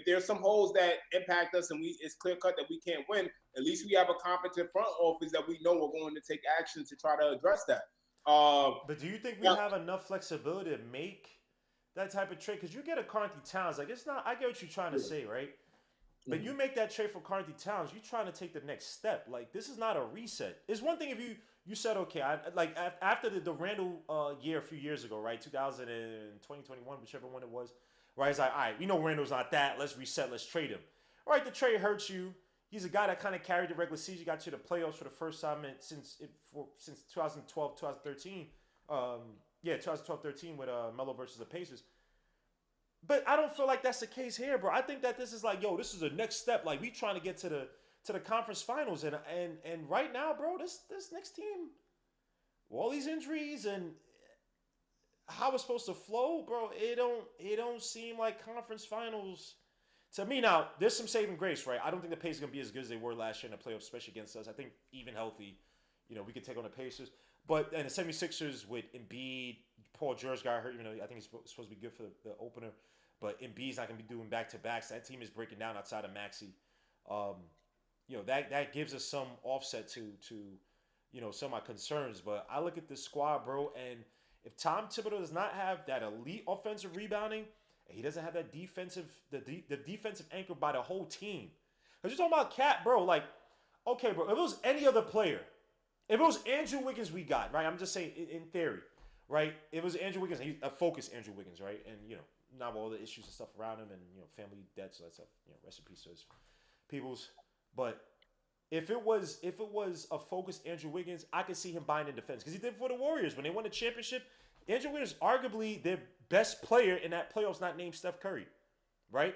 there's some holes that impact us and it's clear cut that we can't win, at least we have a competent front office that we know we're going to take action to try to address that. But do you think we have enough flexibility to make that type of trade? Because you get a Karl Towns, like it's not. I get what you're trying to say, right? But you make that trade for Karl Towns, you're trying to take the next step. Like this is not a reset. It's one thing if you said, okay, after the Randall year a few years ago, right, 2021, whichever one it was. Right, it's like, all right, we know Randall's not that. Let's reset. Let's trade him. All right, the trade hurts you. He's a guy that kind of carried the regular season, got to the playoffs for the first time since 2012, 2013. 2012-13 with Melo versus the Pacers. But I don't feel like that's the case here, bro. I think that this is like, yo, this is the next step. Like, we trying to get to the conference finals, and right now, bro, this Knicks team, with all these injuries and how it's supposed to flow, bro, it don't seem like conference finals to me. Now, there's some saving grace, right? I don't think the Pacers are gonna be as good as they were last year in the playoffs, especially against us. I think even healthy, we could take on the Pacers. But and the 76ers with Embiid, Paul George got hurt, I think he's supposed to be good for the opener. But Embiid's not gonna be doing back-to-backs. That team is breaking down outside of Maxey. That gives us some offset to some of my concerns. But I look at this squad, bro, and if Tom Thibodeau does not have that elite offensive rebounding, and he doesn't have that the defensive anchor by the whole team. Because you're talking about Cat, bro, like, okay, bro, if it was any other player, if it was Andrew Wiggins we got, right? I'm just saying in theory, right? If it was Andrew Wiggins, he's a focused Andrew Wiggins, right? And, not all the issues and stuff around him and, family debts, so that stuff, rest in peace to his peoples. But if it was a focused Andrew Wiggins, I could see him buying in defense. Because he did for the Warriors. When they won the championship, Andrew Wiggins arguably their best player in that playoffs, not named Steph Curry, right?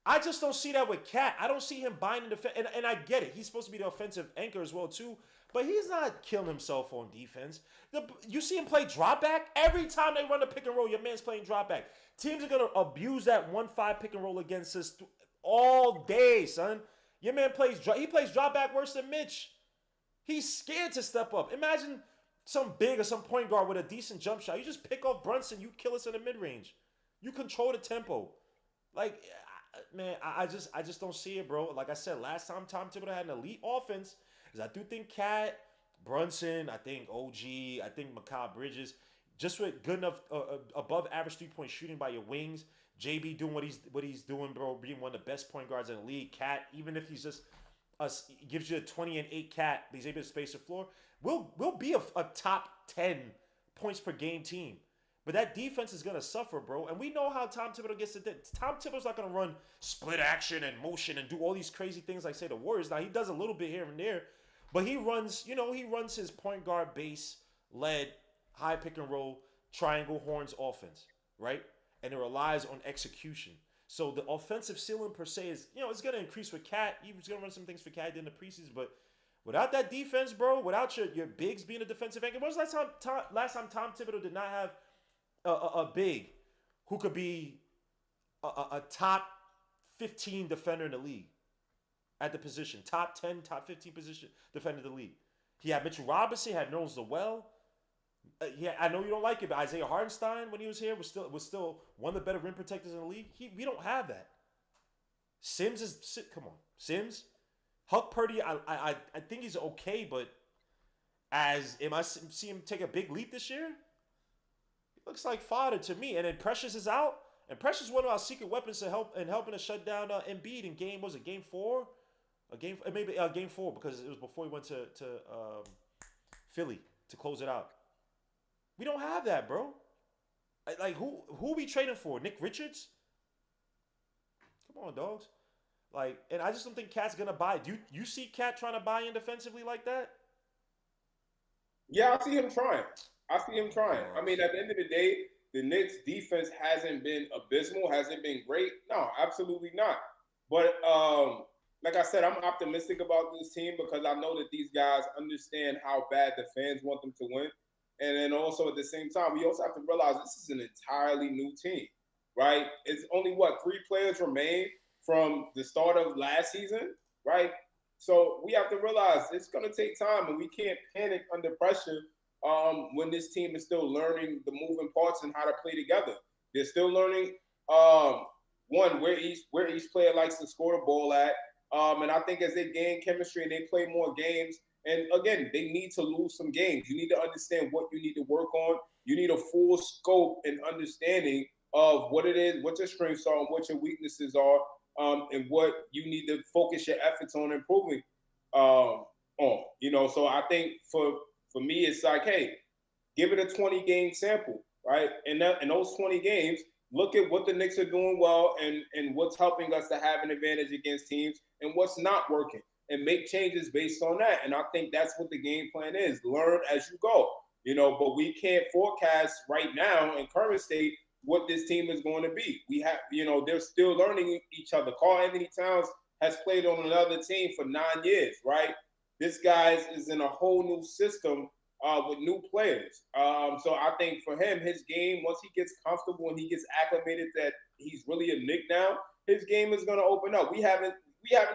I just don't see that with Cat. I don't see him buying in defense. And I get it. He's supposed to be the offensive anchor as well, too. But he's not killing himself on defense. You see him play drop back? Every time they run the pick and roll, your man's playing drop back. Teams are going to abuse that 1-5 pick and roll against us all day, son. Your man plays drop back worse than Mitch. He's scared to step up. Imagine some big or some point guard with a decent jump shot. You just pick off Brunson, you kill us in the mid-range. You control the tempo. Like, man, I just don't see it, bro. Like I said, last time Tom Thibodeau had an elite offense, because I do think Cat, Brunson, I think OG, I think Mikal Bridges, just with good enough above average 3-point shooting by your wings. JB doing what he's doing, bro, being one of the best point guards in the league. Cat, even if he's just gives you a 20-8 Cat, he's able to space the floor. We'll be a top 10 points per game team. But that defense is going to suffer, bro. And we know how Tom Thibodeau gets it. Tom Thibodeau's not going to run split action and motion and do all these crazy things like, say, the Warriors. Now, he does a little bit here and there. But he runs his point guard base, led, high pick and roll, triangle horns offense, right? And it relies on execution. So the offensive ceiling per se is, it's going to increase with Cat. He was going to run some things for Cat in the preseason. But without that defense, bro, without your bigs being a defensive anchor, when was the last time Tom Thibodeau did not have a big who could be a top 15 defender in the league at the position, top 10, top 15 position defender in the league? He had Mitchell Robinson, he had Nerlens Noel. I know you don't like it, but Isaiah Hartenstein, when he was here, was still one of the better rim protectors in the league. We don't have that. Sims, Huck Purdy. I think he's okay, but am I see him take a big leap this year? Looks like fodder to me. And then Precious is out. And Precious is one of our secret weapons to helping to shut down Embiid in game 4? Game 4, because it was before he went to Philly to close it out. We don't have that, bro. Like, who are we trading for? Nick Richards? Come on, dogs. Like, and I just don't think Cat's gonna buy. Do you see Cat trying to buy in defensively like that? Yeah, I see him trying. I mean, at the end of the day, the Knicks defense hasn't been abysmal. Has it been great? No, absolutely not. But like I said, I'm optimistic about this team because I know that these guys understand how bad the fans want them to win. And then also at the same time, we also have to realize this is an entirely new team, right? It's only 3 players remain from the start of last season, right? So we have to realize it's going to take time, and we can't panic under pressure when this team is still learning the moving parts and how to play together. They're still learning, where each player likes to score the ball at. And I think as they gain chemistry and they play more games, and again, they need to lose some games. You need to understand what you need to work on. You need a full scope and understanding of what it is, what your strengths are, and what your weaknesses are, and what you need to focus your efforts on improving on. So I think for me, it's like, hey, give it a 20-game sample, right? And those 20 games, look at what the Knicks are doing well and what's helping us to have an advantage against teams and what's not working and make changes based on that. And I think that's what the game plan is. Learn as you go, but we can't forecast right now in current state what this team is going to be. We have, they're still learning each other. Karl-Anthony Towns has played on another team for 9 years, right? This guy is in a whole new system with new players. So I think for him, his game, once he gets comfortable and he gets acclimated that he's really a Knick now, his game is going to open up. We haven't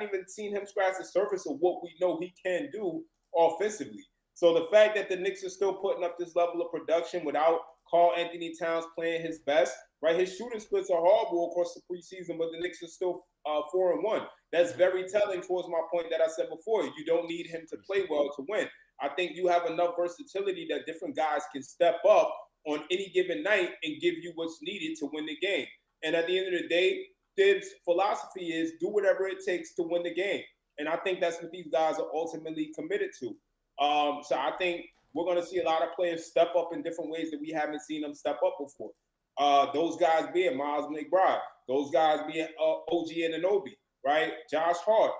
even seen him scratch the surface of what we know he can do offensively. So the fact that the Knicks are still putting up this level of production without Karl-Anthony Towns playing his best, right? His shooting splits are horrible across the preseason, but the Knicks are still 4-1. That's very telling towards my point that I said before. You don't need him to play well to win. I think you have enough versatility that different guys can step up on any given night and give you what's needed to win the game. And at the end of the day, Thibs' philosophy is do whatever it takes to win the game. And I think that's what these guys are ultimately committed to. So I think we're going to see a lot of players step up in different ways that we haven't seen them step up before. Those guys being Miles McBride, those guys being OG Anunoby, right? Josh Hart.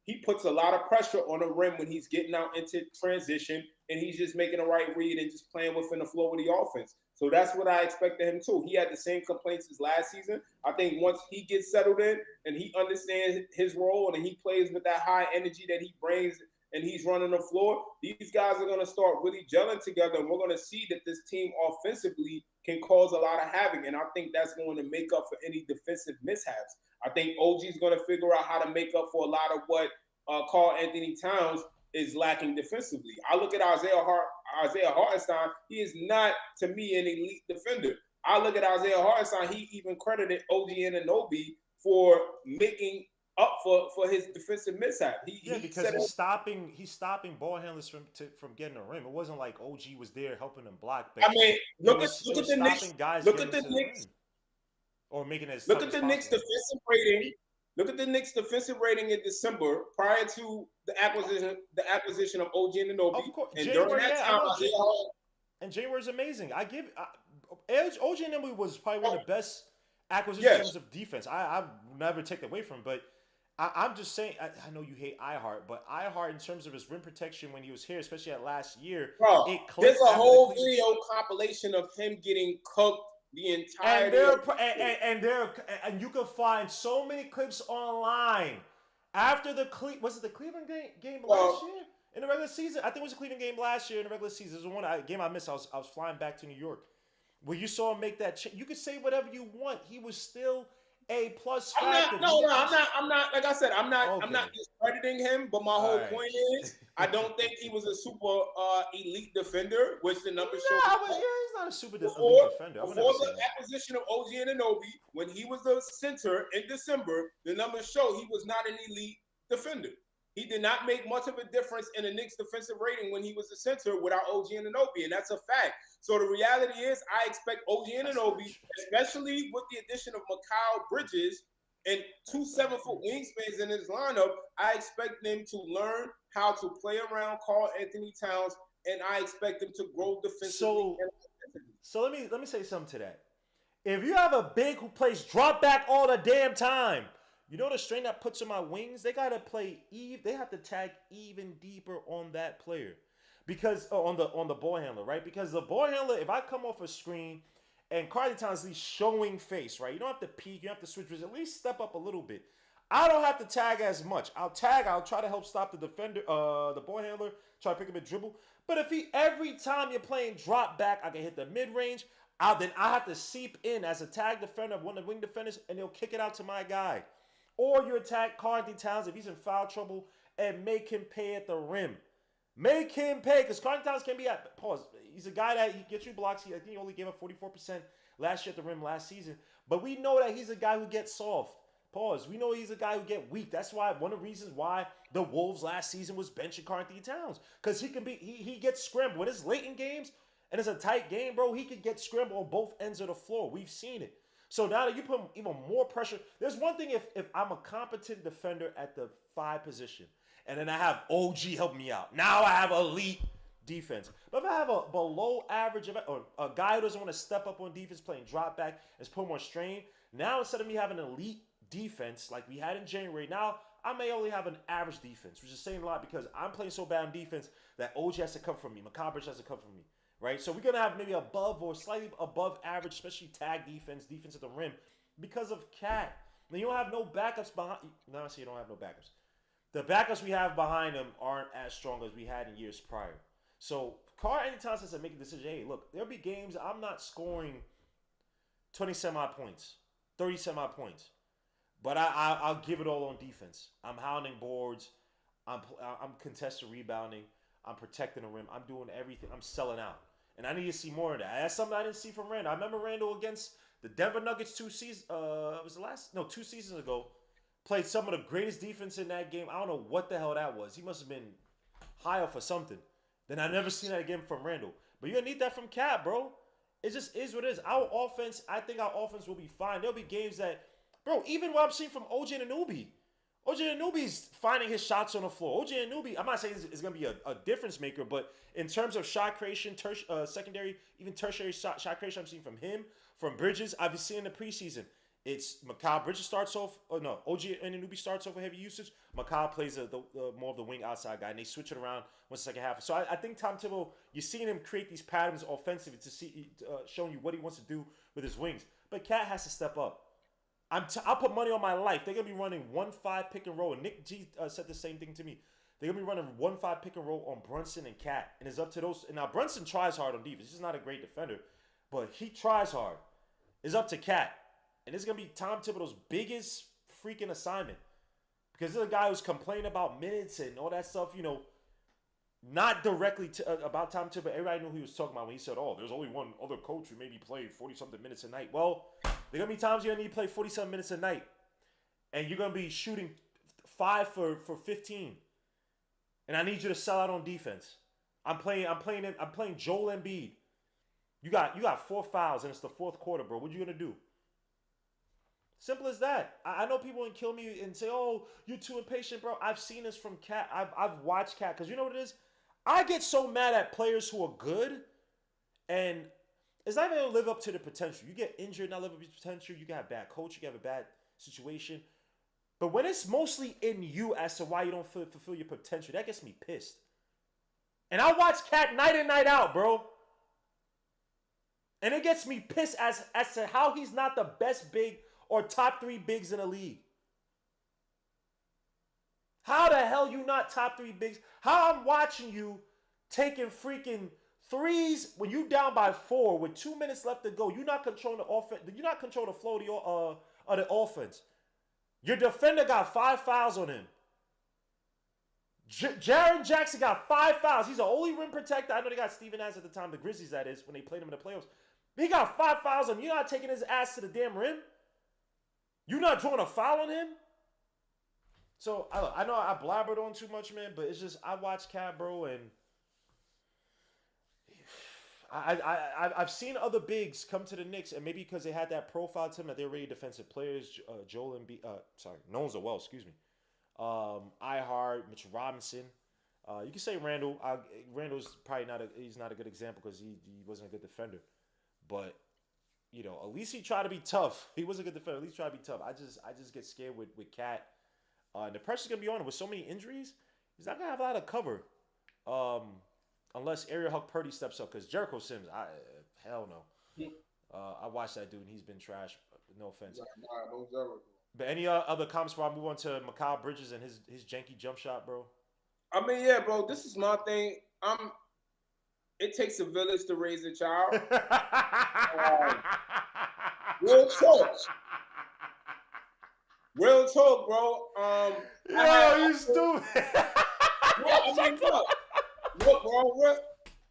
He puts a lot of pressure on the rim when he's getting out into transition and he's just making the right read and just playing within the flow of the offense. So that's what I expected him to. He had the same complaints as last season. I think once he gets settled in and he understands his role and he plays with that high energy that he brings and he's running the floor, these guys are going to start really gelling together and we're going to see that this team offensively can cause a lot of havoc. And I think that's going to make up for any defensive mishaps. I think OG's going to figure out how to make up for a lot of what Karl-Anthony Towns is lacking defensively. I look at Isaiah Hartenstein. He is not, to me, an elite defender. I look at Isaiah Hartenstein. He even credited OG Anunoby for making up for his defensive mishap. Because he's stopping ball handlers from getting the rim. It wasn't like OG was there helping them block. I mean, look at the Knicks. Look at the Knicks. Or making it. Look at the Knicks defensive rating. Look at the Knicks defensive rating in December prior to the acquisition of OG Anunoby. Of course, and during that time, and January's amazing. OG Anunoby was probably one of the best acquisitions in terms of defense. I never take that away from him, but I'm just saying. I know you hate iHeart, but iHeart in terms of his rim protection when he was here, especially at last year, there's a whole video compilation of him getting cooked. The entire and you can find so many clips online after the Cleveland game last year in the regular season. I think it was the Cleveland game last year in the regular season. It was one game I missed. I was flying back to New York, where you saw him make that change. You could say whatever you want. He was still a plus factor. I'm not. Like I said, I'm not discrediting him. But my whole point is, I don't think he was a super elite defender, which the numbers show. He's not a super elite defender. Before the acquisition of OG Anunoby, when he was the center in December, the numbers show he was not an elite defender. He did not make much of a difference in the Knicks' defensive rating when he was the center without OG Anunoby, and that's a fact. So the reality is, I expect OG Anunoby, especially with the addition of Mikal Bridges and 2 7-foot wingspans in his lineup, I expect them to learn how to play around Karl-Anthony Towns, and I expect them to grow defensively. So let me say something to that. If you have a big who plays drop back all the damn time, you know the strain that puts on my wings? They gotta play they have to tag even deeper on that player. Because on the ball handler, right? Because the ball handler, if I come off a screen and Karl-Anthony Towns is at least showing face, right? You don't have to peek, you don't have to switch, at least step up a little bit. I don't have to tag as much. I'll try to help stop the defender, the ball handler, try to pick up a dribble. But if every time you're playing drop back, I can hit the mid-range, then I have to seep in as a tag defender, one of the wing defenders, and they'll kick it out to my guy. Or you attack Karl-Anthony Towns if he's in foul trouble and make him pay at the rim. Make him pay, because Karl-Anthony Towns can be at pause. He's a guy that he gets you blocks. I think he only gave up 44% last year at the rim last season. But we know that he's a guy who gets soft. Pause. We know he's a guy who get weak. That's why one of the reasons why the Wolves last season was benching Karl-Anthony Towns, because he gets scrambled when it's late in games and it's a tight game, bro. He could get scrambled on both ends of the floor. We've seen it. So now that you put even more pressure, there's one thing if I'm a competent defender at the 5 position, and then I have OG help me out. Now I have elite defense. But if I have a below average or a guy who doesn't want to step up on defense, playing drop back, is putting more strain, now instead of me having an elite defense like we had in January, now I may only have an average defense, which is saying a lot because I'm playing so bad on defense that OG has to come from me. Mikal Bridges has to come from me, right? So we're going to have maybe above or slightly above average, especially tag defense, defense at the rim, because of Cat. Now, you don't have no backups behind. No, I say you don't have no backups. The backups we have behind him aren't as strong as we had in years prior. So, Carr, anytime says I make a decision, hey, look, there'll be games I'm not scoring 20 semi points, 30 semi points. But I'll give it all on defense. I'm hounding boards. I'm contested rebounding. I'm protecting the rim. I'm doing everything. I'm selling out. And I need to see more of that. That's something I didn't see from Randall. I remember Randall against the Denver Nuggets 2 seasons ago. Played some of the greatest defense in that game. I don't know what the hell that was. He must have been high off of something. Then I never seen that again from Randall. But you're going to need that from Cat, bro. It just is what it is. Our offense, I think our offense will be fine. There'll be games that, bro, even what I'm seeing from OG Anunoby. OG Anunoby's finding his shots on the floor. OG Anunoby, I'm not saying it's going to be a difference maker, but in terms of shot creation, secondary, even tertiary shot creation, I'm seeing from him, from Bridges. I've been seeing in the preseason. It's Mikal Bridges starts off. Oh no, OG Anunoby starts off with heavy usage. Mikal plays the more of the wing outside guy, and they switch it around once the second half. So I think Tom Thibodeau, you're seeing him create these patterns offensively to see, showing you what he wants to do with his wings. But Cat has to step up. I'll put money on my life. They're gonna be running 1-5 pick and roll. And Nick G said the same thing to me. They're gonna be running 1-5 pick and roll on Brunson and Cat, and it's up to those. And now Brunson tries hard on defense. He's not a great defender, but he tries hard. It's up to Cat. And it's going to be Tom Thibodeau's biggest freaking assignment. Because this is a guy who's complaining about minutes and all that stuff, not directly about Tom Thibodeau. Everybody knew who he was talking about when he said, oh, there's only one other coach who maybe played 40-something minutes a night. Well, there are going to be times you're going to need to play 40-something minutes a night. And you're going to be shooting 5 for 15. And I need you to sell out on defense. I'm playing Joel Embiid. You got 4 fouls and it's the fourth quarter, bro. What you going to do? Simple as that. I know people can kill me and say, oh, you're too impatient, bro. I've seen this from Cat. I've watched Cat. Because you know what it is? I get so mad at players who are good, and it's not even going to live up to the potential. You get injured, not live up to the potential. You got a bad coach. You have a bad situation. But when it's mostly in you as to why you don't fulfill your potential, that gets me pissed. And I watch Cat night in, night out, bro. And it gets me pissed as to how he's not the best big or top 3 bigs in the league. How the hell you not top 3 bigs? How I'm watching you taking freaking threes when you down by 4 with 2 minutes left to go. You're not controlling the offense. You're not controlling the flow of the offense. Your defender got 5 fouls on him. Jaren Jackson got 5 fouls. He's the only rim protector. I know they got Steven Adams at the time, the Grizzlies that is, when they played him in the playoffs. He got 5 fouls on him. You're not taking his ass to the damn rim. You're not drawing a foul on him? So, I know I blabbered on too much, man, but it's just, I watch Cat, bro, and I've seen other bigs come to the Knicks, and maybe because they had that profile to them that they're really defensive players, Joel Embiid, Nones well, excuse me, Ihart, Mitchell Robinson. You can say Randall. Randall's probably he's not a good example because he wasn't a good defender, but at least he tried to be tough. He was a good defender. At least try to be tough. I just get scared with Cat. And the pressure's gonna be on him with so many injuries. He's not gonna have a lot of cover, unless Ariel Huck Purdy steps up. Because Jericho Sims, hell no. I watched that dude and he's been trash. No offense. But any other comments before I move on to Mikal Bridges and his janky jump shot, bro? I mean, yeah, bro. This is my thing. It takes a village to raise a child. Real talk. Real talk, bro. Yo, you stupid. Look, bro.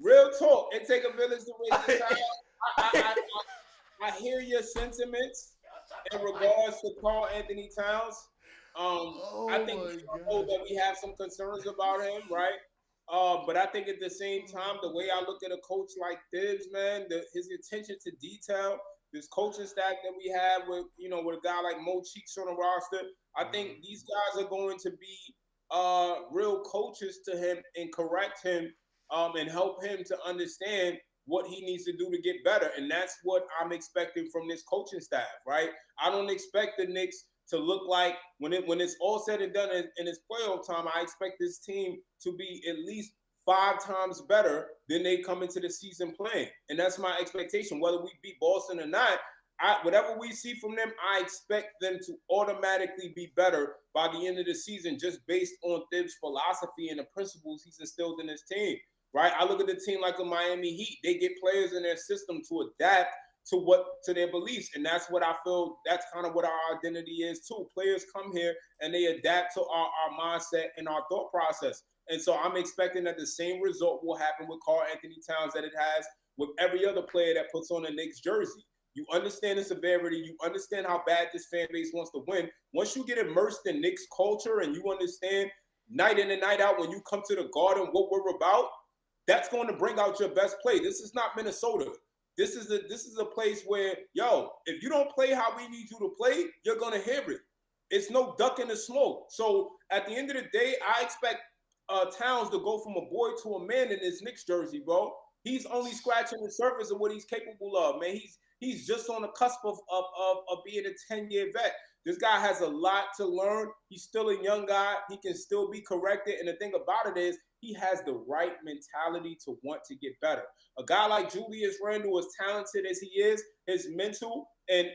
Real talk. It takes a village to raise a child. I hear your sentiments in regards to Karl Anthony Towns. I think we know that we have some concerns about him, right? But I think at the same time, the way I look at a coach like Thibs, man, his attention to detail, this coaching staff that we have with a guy like Mo Cheeks on the roster, I think these guys are going to be real coaches to him and correct him and help him to understand what he needs to do to get better. And that's what I'm expecting from this coaching staff, right? I don't expect the Knicks to look like when it's all said and done in its playoff time. I expect this team to be at least 5 times better than they come into the season playing. And that's my expectation. Whether we beat Boston or not, whatever we see from them, I expect them to automatically be better by the end of the season, just based on Thibs' philosophy and the principles he's instilled in his team, right? I look at the team like a Miami Heat. They get players in their system to adapt to their beliefs. And that's what I feel, that's kind of what our identity is too. Players come here and they adapt to our mindset and our thought process. And so I'm expecting that the same result will happen with Karl Anthony Towns that it has with every other player that puts on a Knicks jersey. You understand the severity. You understand how bad this fan base wants to win. Once you get immersed in Knicks culture and you understand night in and night out when you come to the Garden what we're about, that's going to bring out your best play. This is not Minnesota. This is a place where, if you don't play how we need you to play, you're going to hear it. It's no duck in the smoke. So at the end of the day, I expect Towns to go from a boy to a man in this Knicks jersey, bro. He's only scratching the surface of what he's capable of, man. He's just on the cusp of being a 10-year vet. This guy has a lot to learn. He's still a young guy. He can still be corrected. And the thing about it is he has the right mentality to want to get better. A guy like Julius Randle, as talented as he is, his mental and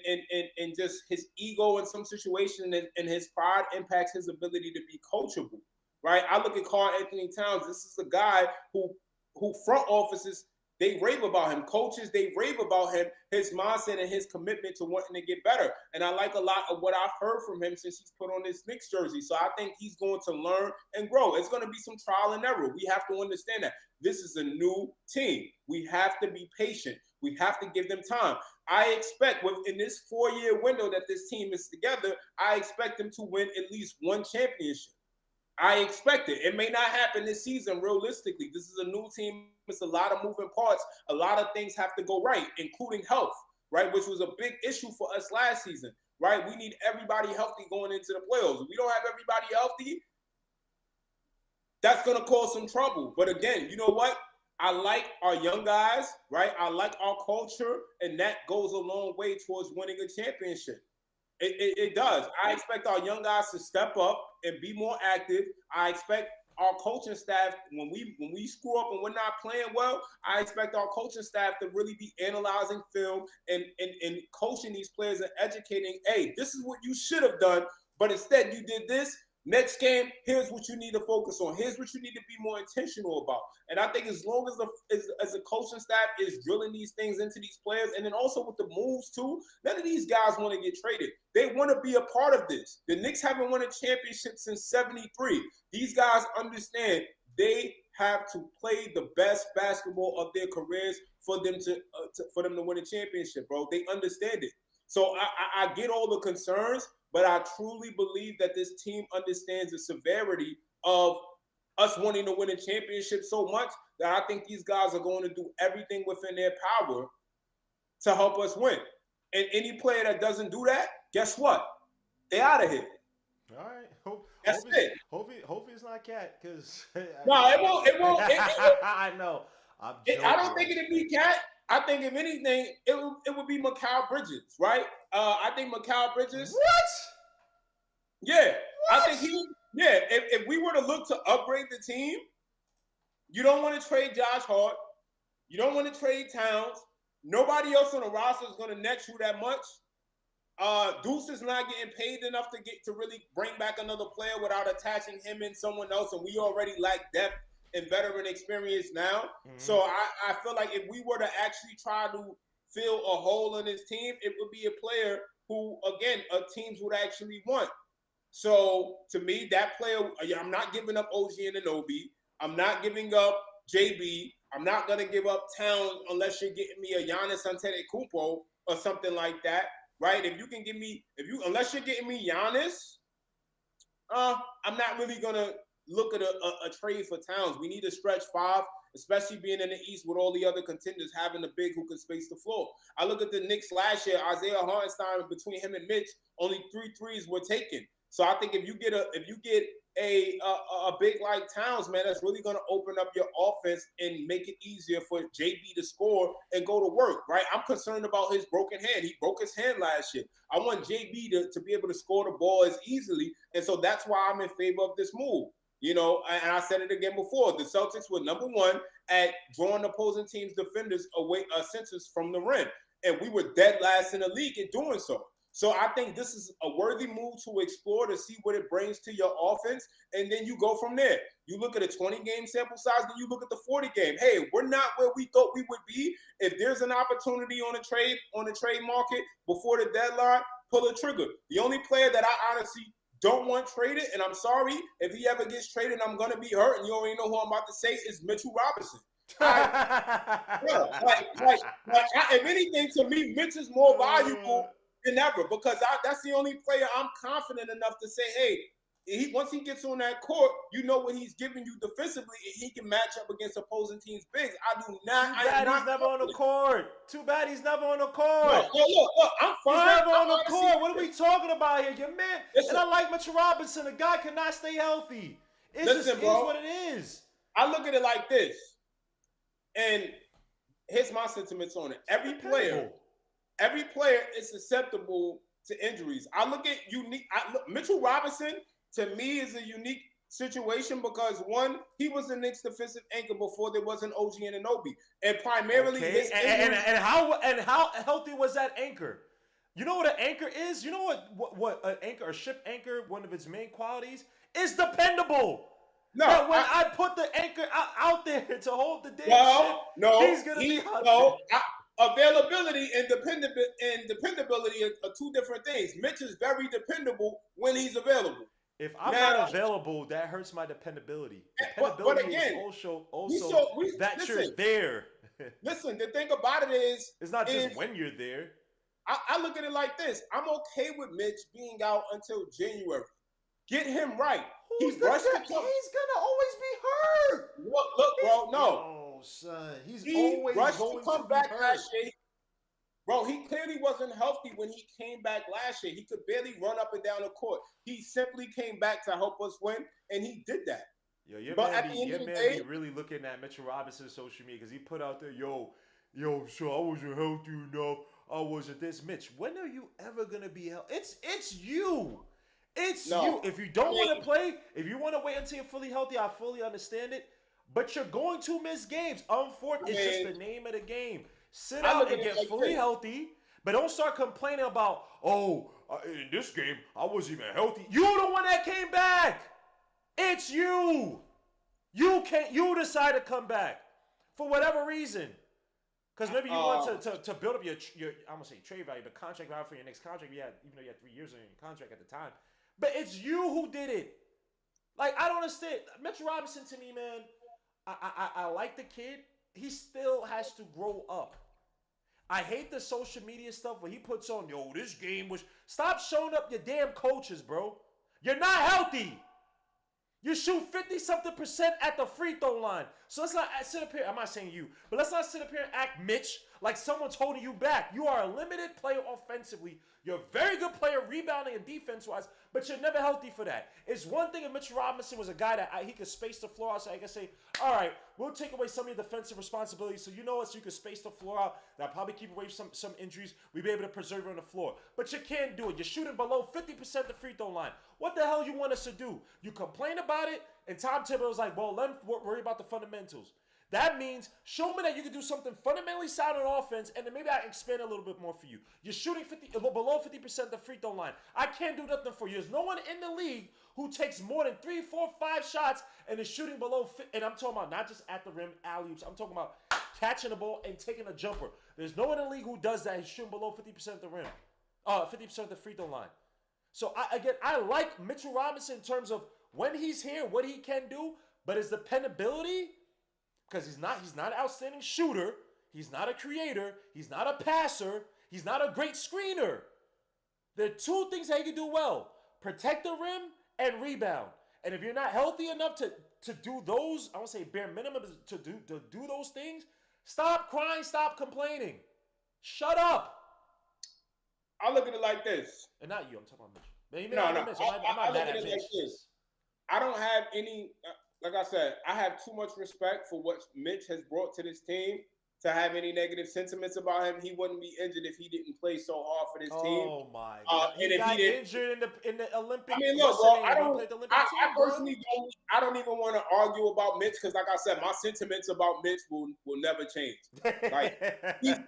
just his ego in some situations and his pride impacts his ability to be coachable, right? I look at Karl Anthony Towns. This is a guy who front offices, they rave about him. Coaches, they rave about him, his mindset and his commitment to wanting to get better. And I like a lot of what I've heard from him since he's put on this Knicks jersey. So I think he's going to learn and grow. It's going to be some trial and error. We have to understand that. This is a new team. We have to be patient. We have to give them time. I expect within this 4-year window that this team is together, I expect them to win at least one championship. I expect it. It may not happen this season realistically. This is a new team. It's a lot of moving parts. A lot of things have to go right, including health, right, which was a big issue for us last season, right? We need everybody healthy going into the playoffs. If we don't have everybody healthy, that's going to cause some trouble. But again, you know what? I like our young guys, right? I like our culture, and that goes a long way towards winning a championship. It does. I expect our young guys to step up and be more active. I expect our coaching staff, when we screw up and we're not playing well, I expect our coaching staff to really be analyzing film and coaching these players and educating, hey, this is what you should have done, but instead you did this. Next game, here's what you need to focus on. Here's what you need to be more intentional about. And I think as long as the coaching staff is drilling these things into these players, and then also with the moves too, none of these guys want to get traded. They want to be a part of this. The Knicks haven't won a championship since '73. These guys understand they have to play the best basketball of their careers for them to win a championship, bro. They understand it. So I get all the concerns, but I truly believe that this team understands the severity of us wanting to win a championship so much that I think these guys are going to do everything within their power to help us win. And any player that doesn't do that, guess what? They out of here. All right. That's it. Hopefully it's not Cat, because No, it won't. I know. I don't think it'd be Cat. I think if anything, it would be Mikal Bridges, right? I think Mikal Bridges. What? Yeah, what? I think if we were to look to upgrade the team, you don't want to trade Josh Hart. You don't want to trade Towns. Nobody else on the roster is going to net you that much. Deuce is not getting paid enough to really bring back another player without attaching him and someone else, and we already lack depth and veteran experience now. Mm-hmm. So I feel like if we were to actually try to fill a hole in this team, it would be a player who, again, teams would actually want. So to me, that player, I'm not giving up OG Anunoby. I'm not giving up JB. I'm not going to give up Towns unless you're getting me a Giannis Antetokounmpo or something like that, right? Unless you're getting me Giannis, I'm not really going to look at a trade for Towns. We need a stretch 5, especially being in the East with all the other contenders having a big who can space the floor. I look at the Knicks last year, Isaiah Hartenstein, between him and Mitch, only 3 threes were taken. So I think if you get a big like Towns, man, that's really going to open up your offense and make it easier for JB to score and go to work, right? I'm concerned about his broken hand. He broke his hand last year. I want JB to be able to score the ball as easily, and so that's why I'm in favor of this move. You know, and I said it again before. The Celtics were number one at drawing opposing teams' defenders away, centers from the rim, and we were dead last in the league in doing so. So I think this is a worthy move to explore to see what it brings to your offense, and then you go from there. You look at a 20-game sample size, then you look at the 40-game. Hey, we're not where we thought we would be. If there's an opportunity on the trade market before the deadline, pull a trigger. The only player that I honestly don't want traded, and I'm sorry if he ever gets traded, I'm gonna be hurt, and you already know who I'm about to say is Mitchell Robinson. If anything, to me, Mitch is more valuable than ever because that's the only player I'm confident enough to say, hey, once he gets on that court, you know what he's giving you defensively, and he can match up against opposing teams' bigs. I do not. Too bad he's never on the court. Too bad he's never on the court. Look, I'm fine. He's never on the court. What are we talking about here? Your man, and I like Mitchell Robinson. The guy cannot stay healthy. It just is what it is. I look at it like this, and here's my sentiments on it. Every player is susceptible to injuries. I look at Mitchell Robinson. To me, is a unique situation because one, he was the Knicks defensive anchor before there was an OG Anunoby, and primarily his and how healthy was that anchor? You know what an anchor is? You know what an anchor, a ship anchor, one of its main qualities is dependable. No, but when I put the anchor out there to hold the damn ship, he's gonna be availability and dependability are two different things. Mitch is very dependable when he's available. If I'm not available, that hurts my dependability. Dependability but again, is also you're there. Listen, the thing about it is, it's not just when you're there. I look at it like this. I'm okay with Mitch being out until January. Get him right. He's gonna always be hurt. Look, bro. No, oh, son, he's always rushed going to come to back be hurt. last year. Bro, he clearly wasn't healthy when he came back last year. He could barely run up and down the court. He simply came back to help us win, and he did that. Yo, your man be really looking at Mitchell Robinson's social media because he put out there, yo, so I wasn't healthy enough. I wasn't this. Mitch, when are you ever going to be healthy? It's you. You. If you don't want to play, if you want to wait until you're fully healthy, I fully understand it. But you're going to miss games. Unfortunately, it's just the name of the game. Sit out and get fully healthy, but don't start complaining about, in this game, I wasn't even healthy. You're the one that came back. It's you. You decide to come back for whatever reason. Because maybe you want to build up your I'm going to say trade value, but contract value for your next contract. Even though you had 3 years on your contract at the time. But it's you who did it. Like, I don't understand. Mitchell Robinson, to me, man, I like the kid. He still has to grow up. I hate the social media stuff where he puts on, this game was... Stop showing up your damn coaches, bro. You're not healthy. You shoot 50-something% at the free throw line. So let's not sit up here. I'm not saying you, but let's not sit up here and act Mitch like someone's holding you back. You are a limited player offensively. You're a very good player rebounding and defense-wise, but you're never healthy for that. It's one thing if Mitch Robinson was a guy that he could space the floor out, so I can say, all right, we'll take away some of your defensive responsibilities, so you know what, so you can space the floor out. That'll probably keep away some injuries. We'll be able to preserve it on the floor. But you can't do it. You're shooting below 50% the free throw line. What the hell you want us to do? You complain about it, and Tom Thibodeau was like, well, let him worry about the fundamentals. That means show me that you can do something fundamentally sound on offense, and then maybe I can expand a little bit more for you. You're shooting below 50% the free throw line. I can't do nothing for you. There's no one in the league who takes more than 3, 4, 5 shots and is shooting below 50. And I'm talking about not just at the rim, alley-oops. I'm talking about catching the ball and taking a jumper. There's no one in the league who does that. He's shooting below 50% of the rim, 50% of the free throw line. So I like Mitchell Robinson in terms of when he's here, what he can do, but his dependability. Because he's not an outstanding shooter. He's not a creator. He's not a passer. He's not a great screener. There are 2 things that he can do well. Protect the rim and rebound. And if you're not healthy enough to do those, I won't say bare minimum, to do those things, stop crying, stop complaining. Shut up. I look at it like this. And not you, I'm talking about Mitch. No. I look at it like this. I don't have any. Like I said, I have too much respect for what Mitch has brought to this team to have any negative sentiments about him. He wouldn't be injured if he didn't play so hard for this team. Oh my God! And He if he got didn't, injured in the Olympic. I mean, look, What's the bro. name? He played the Olympic I team, bro. personally don't. I don't even want to argue about Mitch because, like I said, my sentiments about Mitch will never change. Like he's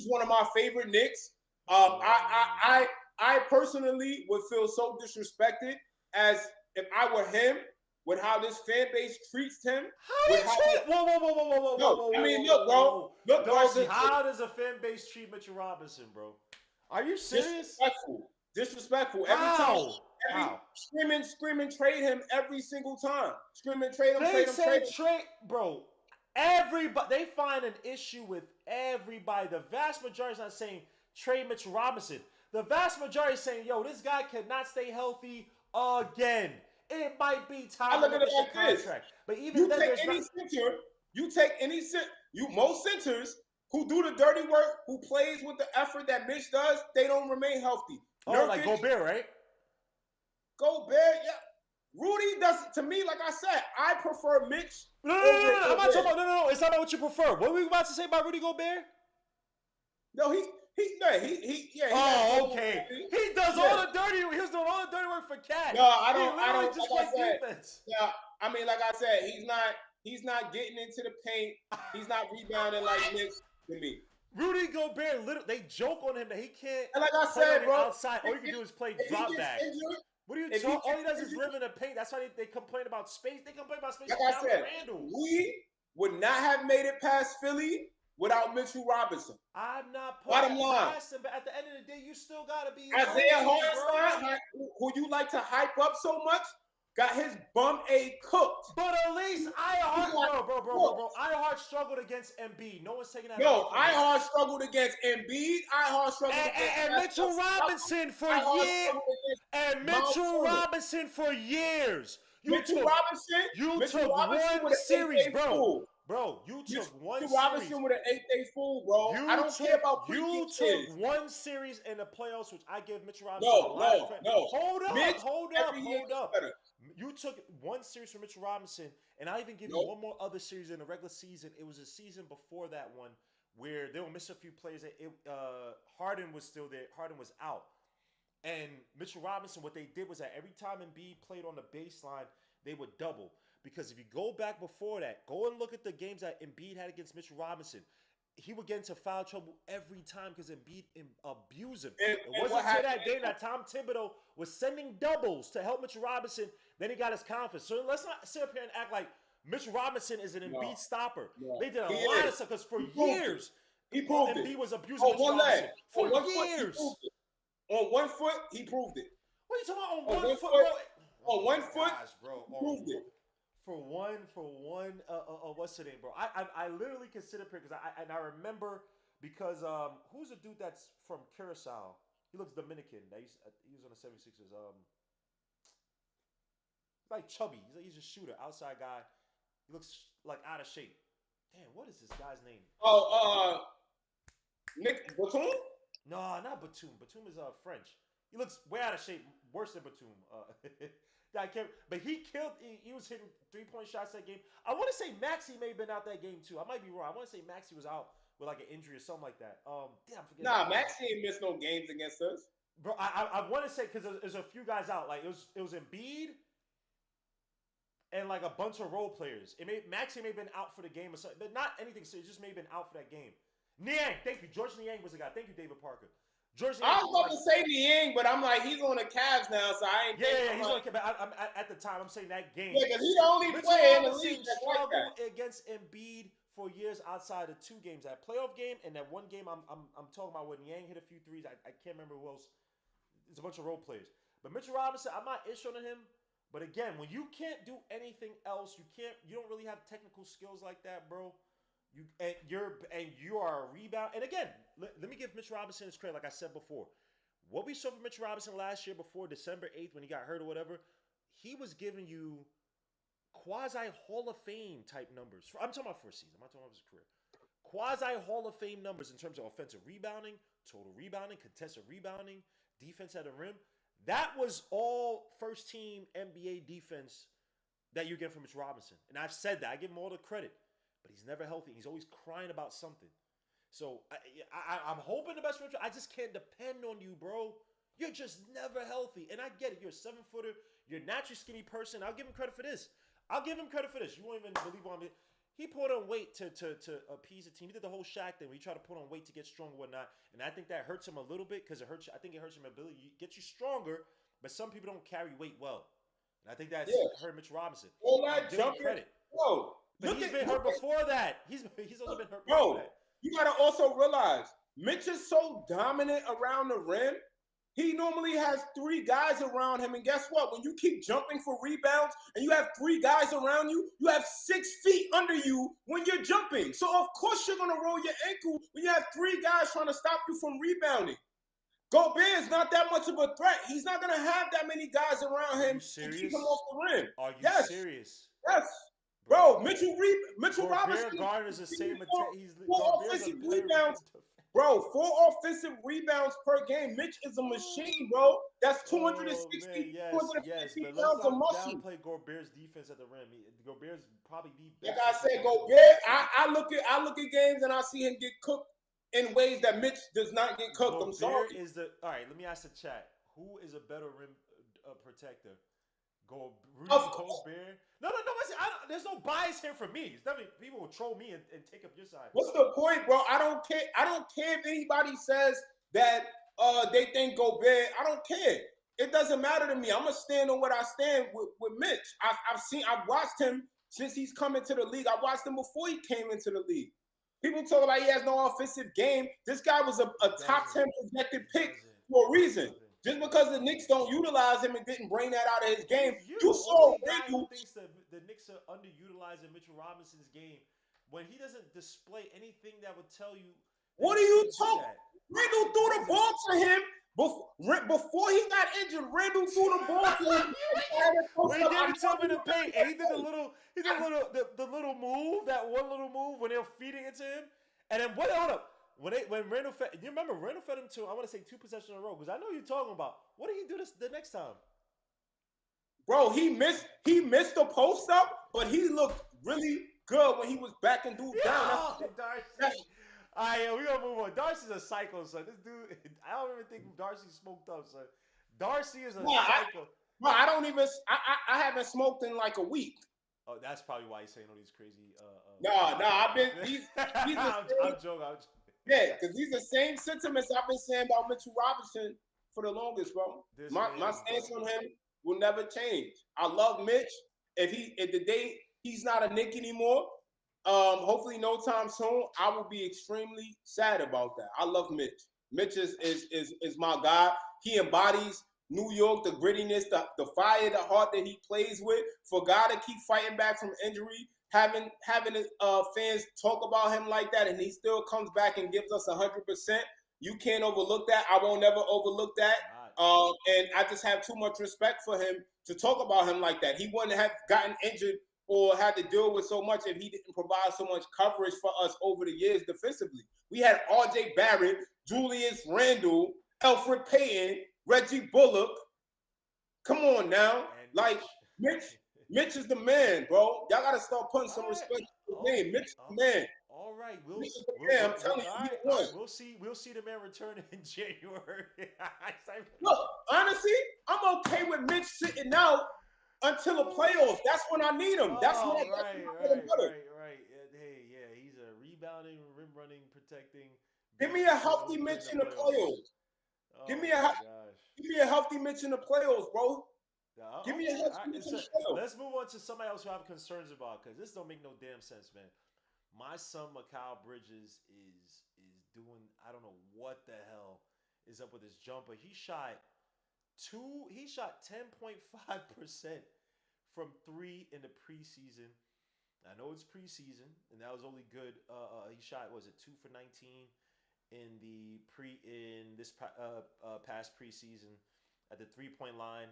one of my favorite Knicks. I personally would feel so disrespected as if I were him with how this fan base treats him. Whoa! I mean, look, bro. Look, Darcy, bro. how does a fan base treat Mitchell Robinson, bro? Are you serious? Disrespectful. How? Screaming, trade him every single time. Screaming, trade him, They trade him. trade, bro. Everybody, they find an issue with everybody. The vast majority is not saying trade Mitchell Robinson. The vast majority is saying, yo, this guy cannot stay healthy again. It might be time to look at the contract. But even then, there's most centers who do the dirty work, who plays with the effort that Mitch does, they don't remain healthy. Oh, like Gobert, right? Gobert, yeah. Rudy does, to me, like I said, I prefer Mitch. No. I'm not talking about, no. It's not about what you prefer. What were we about to say about Rudy Gobert? No, he. Okay. He does all the dirty. He was doing all the dirty work for Cat. No, I don't. Just like play defense. Yeah, I mean, like I said, he's not getting into the paint. He's not rebounding like Mitch to me. Rudy Gobert, they joke on him that he can't. And like I said, bro, outside. All you can do is play drop back. What are you talking? All he does is live in the paint. That's why they complain about space. They complain about space. Like I said, we would not have made it past Philly without Mitchell Robinson. I'm not bottom line. Him, but at the end of the day, you still gotta be Isaiah Hartenstein, who you like to hype up so much, got his bum A cooked. But at least Iheart struggled against Embiid. No one's taking that. No, Iheart struggled against Embiid. Iheart struggled against Mitchell Robinson for years. And Mitchell Robinson for years. You took one series, bro. Bro, you took one series. Robinson with an 8-day fool, bro. I don't care about you took one series in the playoffs, which I give Mitchell Robinson a lot of credit. No. Hold up. You took one series from Mitchell Robinson, and I even give you one more other series in the regular season. It was a season before that one where they were missing a few players. Harden was still there. Harden was out. And Mitchell Robinson, what they did was that every time Embiid played on the baseline, they would double. Because if you go back before that, go and look at the games that Embiid had against Mitchell Robinson. He would get into foul trouble every time because Embiid abused him. It wasn't until that game that Tom Thibodeau was sending doubles to help Mitchell Robinson. Then he got his confidence. So let's not sit up here and act like Mitchell Robinson is an Embiid stopper. They did a lot of stuff because for years, Embiid was abusing Mitchell Robinson. For years. On one foot, he proved it. What are you talking about on one foot, bro? On one foot, he proved it. For one, what's the name, bro? I literally can sit up here because I remember because who's the dude that's from Curacao? He looks Dominican. He was on the 76ers. Like chubby. He's a shooter, outside guy. He looks like out of shape. Damn, what is this guy's name? Nick Batum? No, not Batum. Batum is French. He looks way out of shape, worse than Batum. But he killed. He was hitting 3-point shots that game. I want to say Maxey may have been out that game too. I might be wrong. I want to say Maxey was out with like an injury or something like that. Damn, forget. Nah, Maxey ain't missed no games against us, bro. I want to say because there's a few guys out. Like it was Embiid and like a bunch of role players. Maxey may have been out for the game or something, but not anything serious. Just may have been out for that game. Niang, thank you. George Niang was the guy. Thank you, David Parker. I was about to say Niang, but I'm like, he's on the Cavs now, so I ain't. Yeah, he's on the Cavs. I'm at the time, I'm saying that game. Yeah, because he the only player in the league that's like that. Against Embiid for years outside of two games, that playoff game and that one game I'm talking about when Niang hit a few threes. I can't remember who else. It's a bunch of role players. But Mitchell Robinson, I'm not issuing on him. But again, when you can't do anything else, you don't really have technical skills like that, bro. You are a rebound. And again, let me give Mitchell Robinson his credit. Like I said before, what we saw from Mitchell Robinson last year before December 8th when he got hurt or whatever, he was giving you quasi Hall of Fame type numbers. I'm talking about first season. I'm not talking about his career. Quasi Hall of Fame numbers in terms of offensive rebounding, total rebounding, contested rebounding, defense at the rim. That was all first team NBA defense that you get from Mitch Robinson. And I've said that. I give him all the credit. But he's never healthy. He's always crying about something. So I'm hoping the best for him. I just can't depend on you, bro. You're just never healthy. And I get it. You're a 7-footer. You're a naturally skinny person. I'll give him credit for this. I'll give him credit for this. You won't even believe on me. He put on weight to appease the team. He did the whole Shaq thing where he tried to put on weight to get stronger and whatnot. And I think that hurts him a little bit because it hurts. I think it hurts him ability. It gets you stronger, but some people don't carry weight well. And I think that's hurt Mitch Robinson. All I'll that give him jumping, credit. bro. But he's been hurt before that. He's also been hurt before before that. You gotta also realize Mitch is so dominant around the rim. He normally has 3 guys around him, and guess what? When you keep jumping for rebounds and you have 3 guys around you, you have 6 feet under you when you're jumping. So of course you're gonna roll your ankle when you have 3 guys trying to stop you from rebounding. Gobert is not that much of a threat. He's not gonna have that many guys around him to keep him off the rim. Are you serious? Yes. Bro, Mitchell Robinson garners the same. He's 4 offensive rebounds. Bro, 4 offensive rebounds per game. Mitch is a machine, bro. That's 260, yes, 250 but pounds of muscle. let's not downplay Gobert's defense at the rim. Gobert's probably the Like best. I said, Gobert. I look at games and I see him get cooked in ways that Mitch does not get cooked. Gobert I'm sorry. all right. Let me ask the chat: who is a better rim protector? Gobert? No. There's no bias here for me. It's definitely people will troll me and take up your side. What's the point, bro? I don't care. I don't care if anybody says that they think Gobert. I don't care. It doesn't matter to me. I'm gonna stand on what I stand with Mitch. I've watched him since he's come into the league. I watched him before he came into the league. People talk about he has no offensive game. This guy was a top 10 projected pick for a reason. Just because the Knicks don't utilize him and didn't bring that out of his game, you saw Randle thinks the Knicks are underutilizing Mitchell Robinson's game when he doesn't display anything that would tell you. What are you talking? Randle threw the ball to him before he got injured. Randle threw the ball to him. When he gave it to him in the paint, and he did the little move, that one little move when they were feeding it to him, and then hold up. When Randall fed, you remember Randall fed him to, I want to say 2 possessions in a row because I know you're talking about. What did he do the next time? Bro, he missed the post up, but he looked really good when he was backing dude down. Darcy. All right, we gonna move on. Darcy's a psycho, son. This dude, I don't even think Darcy smoked up, son. Darcy is a psycho. I haven't smoked in like a week. Oh, that's probably why he's saying all these crazy. I've been. I'm joking. Yeah, because these are the same sentiments I've been saying about Mitchell Robinson for the longest, bro. My stance on him will never change. I love Mitch. If the day he's not a Knick anymore, hopefully no time soon, I will be extremely sad about that. I love Mitch. Mitch is my guy. He embodies New York, the grittiness, the fire, the heart that he plays with. For God to keep fighting back from injury, having fans talk about him like that, and he still comes back and gives us 100%. You can't overlook that. I won't ever overlook that. And I just have too much respect for him to talk about him like that. He wouldn't have gotten injured or had to deal with so much if he didn't provide so much coverage for us over the years defensively. We had R.J. Barrett, Julius Randle, Elfrid Payton, Reggie Bullock. Come on now. Like, Mitch is the man, bro. Y'all got to start putting some respect on his name. Mitch is the man. All right. I'm telling you. All right. We'll see the man return in January. Look, honestly, I'm okay with Mitch sitting out until the playoffs. That's when I need him. That's when Right. Hey, yeah, he's a rebounding, rim running, protecting. Give me a healthy Mitch in the playoffs. Give me a healthy Mitch in the playoffs, bro. Give me a healthy Mitch in the playoffs. Let's move on to somebody else who I have concerns about because this don't make no damn sense, man. My son Mikal Bridges is doing, I don't know what the hell is up with his jumper. He shot 10.5% from 3 in the preseason. I know it's preseason, and that was only good. He shot, was it 2 for 19 in this past preseason at the 3-point line.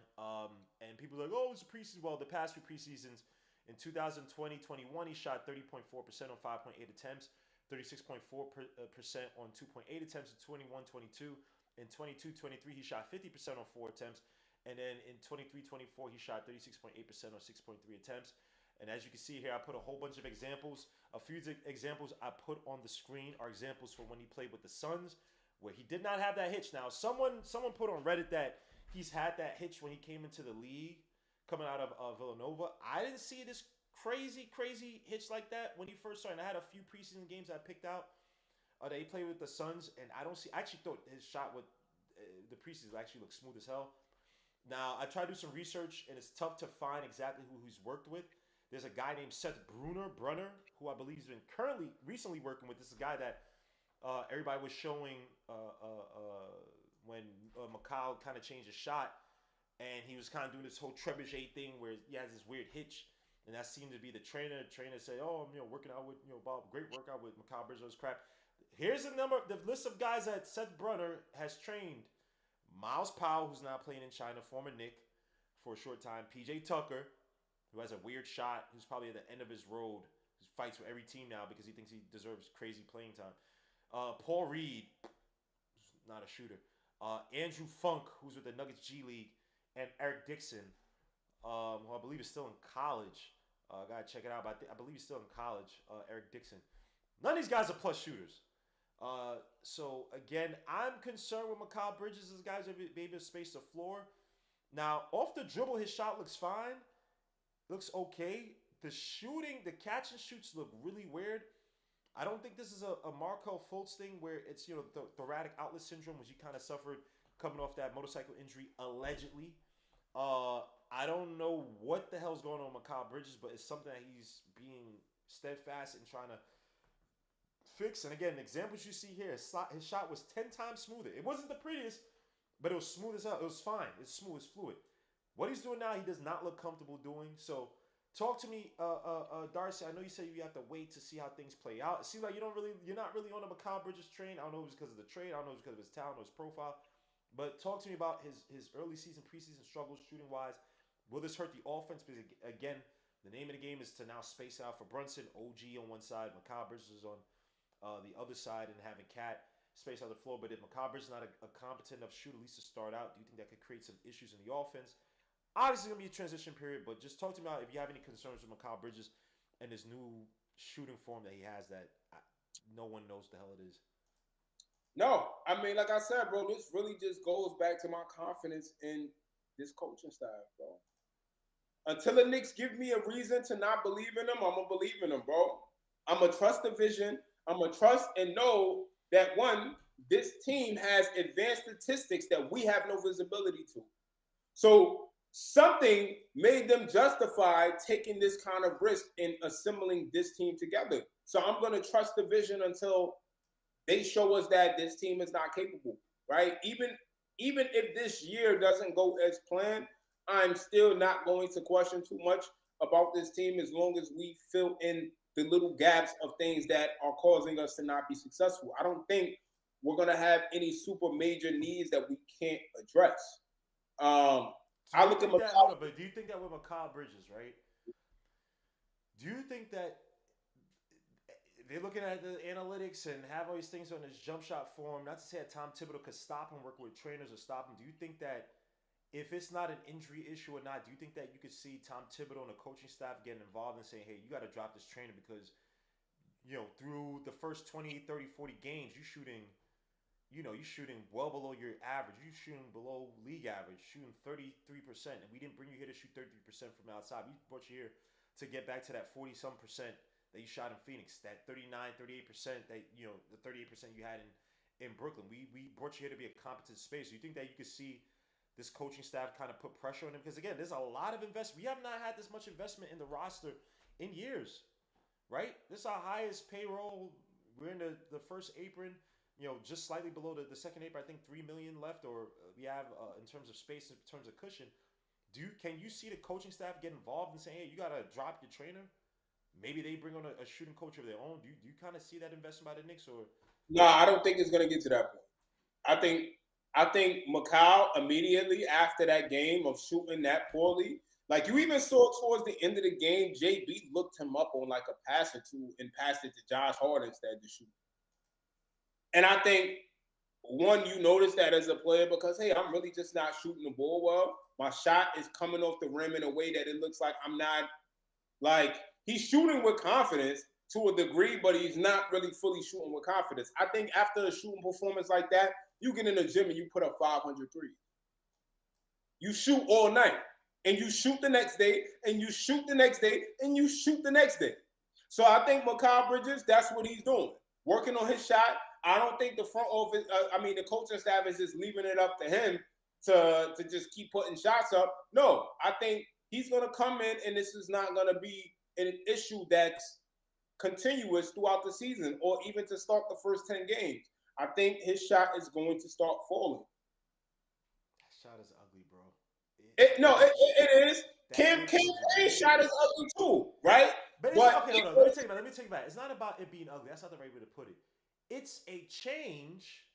And people are like, oh, it's a preseason. Well, the past 2 preseasons, in 2020-21, he shot 30.4% on 5.8 attempts, 36.4% on 2.8 attempts in 21-22. In 22-23, he shot 50% on 4 attempts, And then in 23-24, he shot 36.8% on 6.3 attempts. And as you can see here, I put a whole bunch of examples. A few examples I put on the screen are examples for when he played with the Suns, where he did not have that hitch. Now, someone put on Reddit that he's had that hitch when he came into the league, coming out of Villanova. I didn't see this crazy hitch like that when he first started. I had a few preseason games I picked out that he played with the Suns, and I actually thought his shot with the preseason actually looked smooth as hell. Now, I tried to do some research, and it's tough to find exactly who he's worked with. There's a guy named Seth Brunner, who I believe has been recently working with. This is a guy that everybody was showing when Mikal kind of changed his shot, and he was kind of doing this whole trebuchet thing where he has this weird hitch, and that seemed to be the trainer. The trainer said, "Oh, I'm working out with Bob, great workout with Mikal Bridges, crap." Here's the list of guys that Seth Brunner has trained: Miles Powell, who's now playing in China, former Knick for a short time; PJ Tucker, who has a weird shot, who's probably at the end of his road, who fights for every team now because he thinks he deserves crazy playing time. Paul Reed, who's not a shooter. Andrew Funk, who's with the Nuggets G League, and Eric Dixon, who I believe is still in college. Gotta check it out, but I believe he's still in college. Eric Dixon. None of these guys are plus shooters. So again, I'm concerned with Mikal Bridges. This guy's able to space the floor. Now, off the dribble, his shot looks fine. Looks okay. The shooting, the catch and shoots look really weird. I don't think this is a Markelle Fultz thing where it's, the thoracic outlet syndrome, which he kind of suffered coming off that motorcycle injury, allegedly. I don't know what the hell's going on with Mikal Bridges, but it's something that he's being steadfast in trying to fix. And again, the examples you see here, his shot was 10 times smoother. It wasn't the prettiest, but it was smooth as hell. It was fine. It's smooth. It's fluid. What he's doing now, he does not look comfortable doing. So talk to me, Darcy. I know you said you have to wait to see how things play out. It seems like you're not really on the Mikal Bridges train. I don't know if it's because of the trade. I don't know if it's because of his talent or his profile. But talk to me about his early season, preseason struggles, shooting wise. Will this hurt the offense? Because again, the name of the game is to now space out for Brunson, OG on one side, Mikal Bridges on the other side, and having Cat space out the floor. But if Mikal Bridges is not a competent enough shooter, at least to start out, do you think that could create some issues in the offense? Obviously, it's going to be a transition period, but just talk to me about if you have any concerns with Mikal Bridges and his new shooting form that he has that no one knows the hell it is. No, I mean, like I said, bro, this really just goes back to my confidence in this coaching staff, bro. Until the Knicks give me a reason to not believe in them, I'm going to believe in them, bro. I'm going to trust the vision. I'm going to trust and know that, one, this team has advanced statistics that we have no visibility to. So something made them justify taking this kind of risk in assembling this team together. So I'm going to trust the vision until they show us that this team is not capable, right? Even if this year doesn't go as planned, I'm still not going to question too much about this team as long as we fill in the little gaps of things that are causing us to not be successful. I don't think we're going to have any super major needs that we can't address. I look at Mikal, but do you think that with Mikal Bridges, right? Do you think that they're looking at the analytics and have all these things on his jump shot form? Not to say that Tom Thibodeau could stop him, work with trainers or stop him. Do you think that if it's not an injury issue or not, do you think that you could see Tom Thibodeau and the coaching staff getting involved and saying, hey, you got to drop this trainer because, through the first 20, 30, 40 games, you're shooting well below your average. You're shooting below league average, shooting 33%. And we didn't bring you here to shoot 33% from outside. We brought you here to get back to that 40-some% that you shot in Phoenix, that 39, 38% that, the 38% you had in Brooklyn. We brought you here to be a competent space. Do you think that you could see this coaching staff kind of put pressure on him? Because, again, there's a lot of investment. We have not had this much investment in the roster in years, right? This is our highest payroll. We're in the first apron. Just slightly below the second apron, I think $3 million left, or we have in terms of space, in terms of cushion. Can you see the coaching staff get involved and say, hey, you got to drop your trainer? Maybe they bring on a shooting coach of their own. Do you kind of see that investment by the Knicks? Or no, I don't think it's going to get to that point. I think Mikal immediately after that game of shooting that poorly, like you even saw towards the end of the game, JB looked him up on like a pass or two and passed it to Josh Hart instead to shoot. And I think one, you notice that as a player because, hey, I'm really just not shooting the ball well. My shot is coming off the rim in a way that it looks like I'm not, like, he's shooting with confidence to a degree, but he's not really fully shooting with confidence. I think after a shooting performance like that, you get in the gym and you put up 500 threes. You shoot all night, and you shoot the next day, and you shoot the next day, and you shoot the next day. So I think Mikal Bridges, that's what he's doing, working on his shot. I don't think the front office, the coaching staff is just leaving it up to him to just keep putting shots up. No, I think he's going to come in, and this is not going to be an issue that's continuous throughout the season or even to start the first 10 games. I think his shot is going to start falling. That shot is ugly, bro. It is. Cam Payne's shot is ugly too, right? But okay, hold on. Let me take it back. It's not about it being ugly. That's not the right way to put it. It's a change,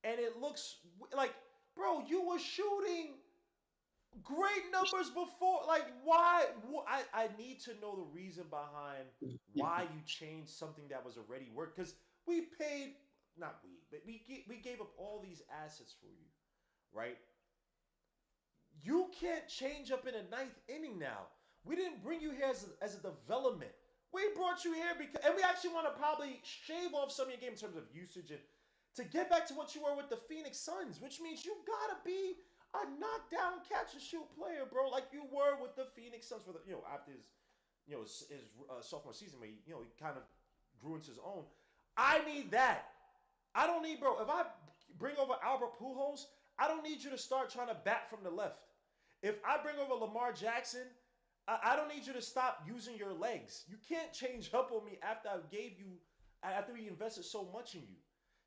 and it looks like, bro, you were shooting great numbers before. Like, why? I need to know the reason behind why you changed something that was already work. Because we paid, not we, but we gave up all these assets for you, right? You can't change up in the ninth inning now. We didn't bring you here as a development. We brought you here because, and we actually want to probably shave off some of your game in terms of usage and to get back to what you were with the Phoenix Suns, which means you gotta be a knockdown catch and shoot player, bro, like you were with the Phoenix Suns for the after his sophomore season where he kind of grew into his own. I need that. I don't need, bro. If I bring over Albert Pujols, I don't need you to start trying to bat from the left. If I bring over Lamar Jackson, I don't need you to stop using your legs. You can't change up on me after after we invested so much in you.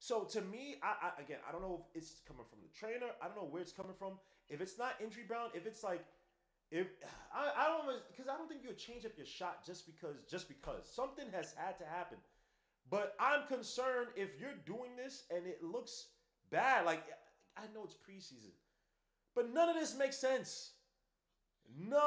So to me, I don't know if it's coming from the trainer. I don't know where it's coming from. If it's not injury bound, if it's like, I don't know, because I don't think you'll change up your shot just because something has had to happen. But I'm concerned if you're doing this and it looks bad. Like, I know it's preseason, but none of this makes sense.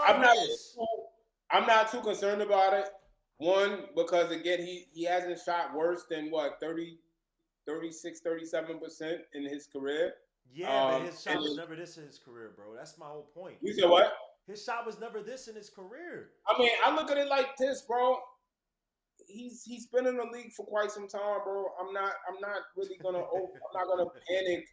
I'm not too concerned about it. One, because again, he hasn't shot worse than 36, 37% in his career. Yeah, but his shot was never this in his career, bro. That's my whole point. You said what? His shot was never this in his career. I mean, I look at it like this, bro. He's been in the league for quite some time, bro. I'm not really gonna I'm not gonna panic.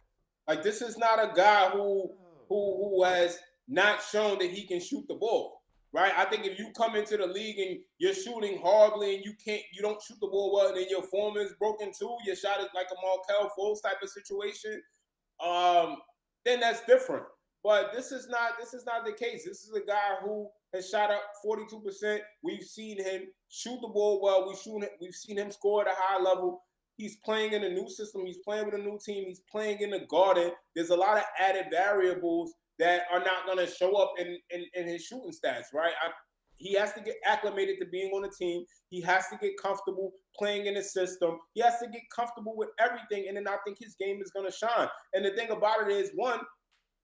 Like, this is not a guy who has not shown that he can shoot the ball, right? I think if you come into the league and you're shooting horribly and you don't shoot the ball well, and then your form is broken too, your shot is like a Markelle Fultz type of situation, then that's different. But this is not the case. This is a guy who has shot up 42%. We've seen him shoot the ball well. We've seen him score at a high level. He's playing in a new system. He's playing with a new team. He's playing in the Garden. There's a lot of added variables that are not going to show up in his shooting stats, right? He has to get acclimated to being on the team. He has to get comfortable playing in the system. He has to get comfortable with everything, and then I think his game is going to shine. And the thing about it is, one,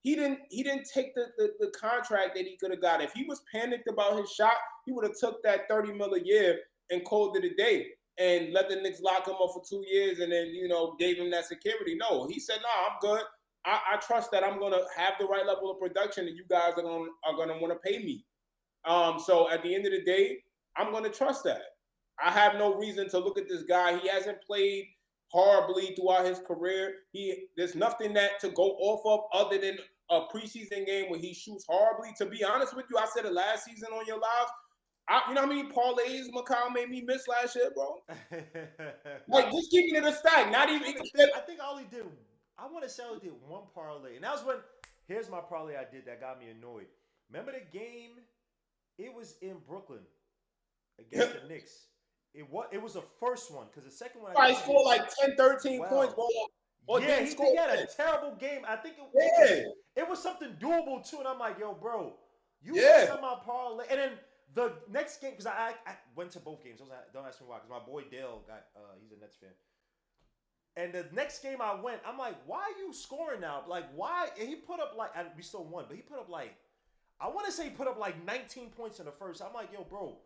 he didn't take the contract that he could have got. If he was panicked about his shot, he would have took that $30 million a year and called it a day and let the Knicks lock him up for 2 years and then, gave him that security. No, he said, no, I'm good. I trust that I'm going to have the right level of production and you guys are going to want to pay me. So at the end of the day, I'm going to trust that. I have no reason to look at this guy. He hasn't played horribly throughout his career. There's nothing that to go off of other than a preseason game where he shoots horribly. To be honest with you, I said it last season on your live. You know how many parlays Mikal made me miss last year, bro? Like, just keeping it a stack. Not even. I think I only did. I want to say I only did one parlay, and that was when. Here's my parlay I did that got me annoyed. Remember the game? It was in Brooklyn against the Knicks. It was the first one because the second one. I scored like 10, 13 points, bro. Yeah, he had a terrible game. I think it was something doable too, and I'm like, yo, bro, you somehow parlay. And then the next game, because I went to both games. Don't ask me why, because my boy Dale he's a Nets fan. And the next game I went, I'm like, why are you scoring now? Like, why? And he put up and we still won, but he put up I want to say he put up 19 points in the first. I'm like, yo, bro,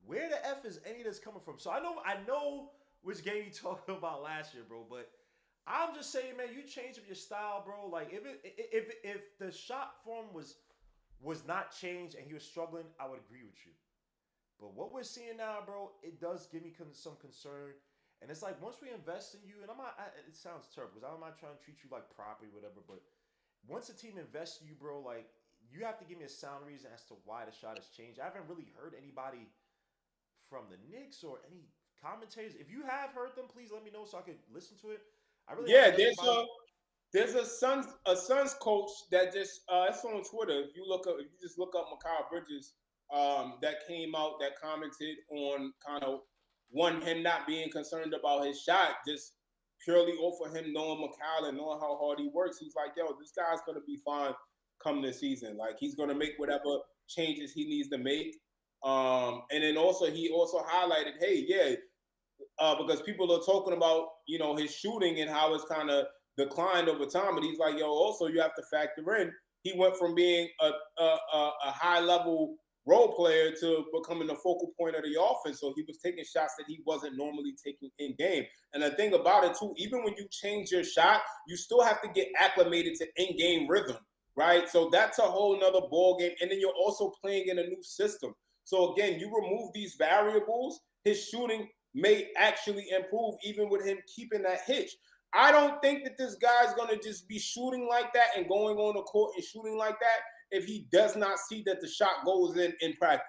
where the F is any of this coming from? So I know which game you talking about last year, bro, but I'm just saying, man, you change up your style, bro. Like if the shot form was not changed and he was struggling, I would agree with you. But what we're seeing now, bro, it does give me some concern. And it's like once we invest in you, and it sounds terrible because I'm not trying to treat you like property, whatever. But once a team invests in you, bro, like you have to give me a sound reason as to why the shot has changed. I haven't really heard anybody from the Knicks or any commentators. If you have heard them, please let me know so I could listen to it. I really haven't Yeah, heard anybody. there's a Suns coach that just it's on Twitter. If you just look up Mikal Bridges, that came out that commented on kind of one him not being concerned about his shot, just purely off of him knowing Mikal and knowing how hard he works. He's like, yo, this guy's gonna be fine come this season. Like he's gonna make whatever changes he needs to make. And then also he also highlighted, hey, yeah, because people are talking about his shooting and how it's kind of declined over time. And he's like, yo, also you have to factor in he went from being a high level role player to becoming the focal point of the offense. So he was taking shots that he wasn't normally taking in game. And the thing about it too, even when you change your shot, you still have to get acclimated to in game rhythm, right? So that's a whole nother ball game. And then you're also playing in a new system. So again, you remove these variables, his shooting may actually improve even with him keeping that hitch. I don't think that this guy's going to just be shooting like that and going on the court and shooting like that if he does not see that the shot goes in practice.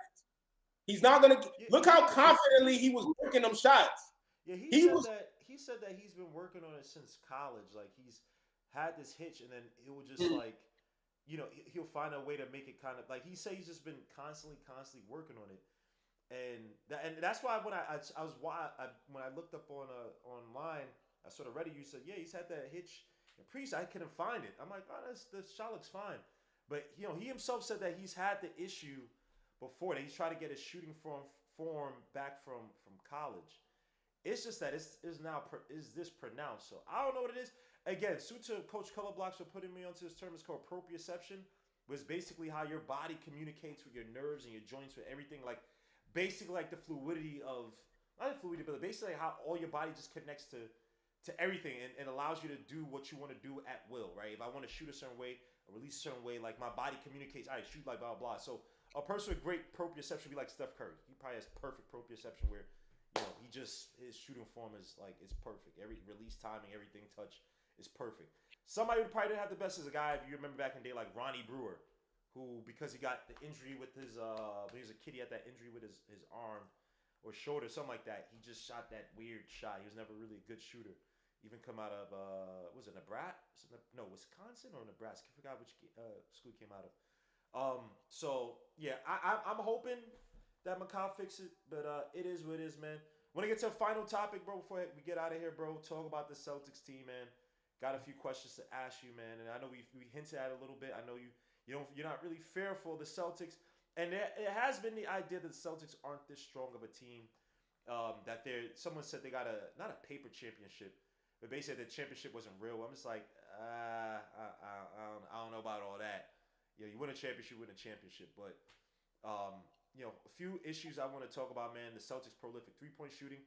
He's not going to Yeah, look how confidently he was working them shots. yeah, He was he said that he's been working on it since college. Like he's had this hitch, and then it will just like, he'll find a way to make it kind of like he said he's just been constantly working on it, and that's why I was why when I looked up on online, I sort of read it. You said yeah, he's had that hitch. And Priest, I couldn't find it. I'm like, oh, the shot looks fine, but he himself said that he's had the issue before that he's trying to get his shooting form back from college. It's just that is now is this pronounced. So I don't know what it is. Again, suit to Coach Color Blocks for putting me onto this term. It's called proprioception, was basically how your body communicates with your nerves and your joints with everything. Like basically like the fluidity of not the fluidity, but basically how all your body just connects to everything and allows you to do what you want to do at will, right? If I want to shoot a certain way or release a certain way, like my body communicates, all right, shoot like blah blah. So a person with great proprioception would be like Steph Curry. He probably has perfect proprioception where he just his shooting form is like it's perfect. Every release timing, everything touch is perfect. Somebody who probably didn't have the best as a guy, if you remember back in the day, like Ronnie Brewer, who because he got the injury with his when he was a kid, he had that injury with his arm or shoulder, something like that. He just shot that weird shot. He was never really a good shooter. Even come out of was it Nebraska? No, Wisconsin or Nebraska? I forgot which school he came out of. So yeah, I'm hoping that Mikal fix it, but it is what it is, man. Want to get to a final topic, bro, before we get out of here, bro. Talk about the Celtics team, man. Got a few questions to ask you, man, and I know we hinted at it a little bit. I know you're not really fearful of the Celtics, and it has been the idea that the Celtics aren't this strong of a team. That someone said they got not a paper championship, but basically the championship wasn't real. I'm just like, I don't know about all that. You win a championship, win a championship, but a few issues I want to talk about, man. The Celtics' prolific three-point shooting.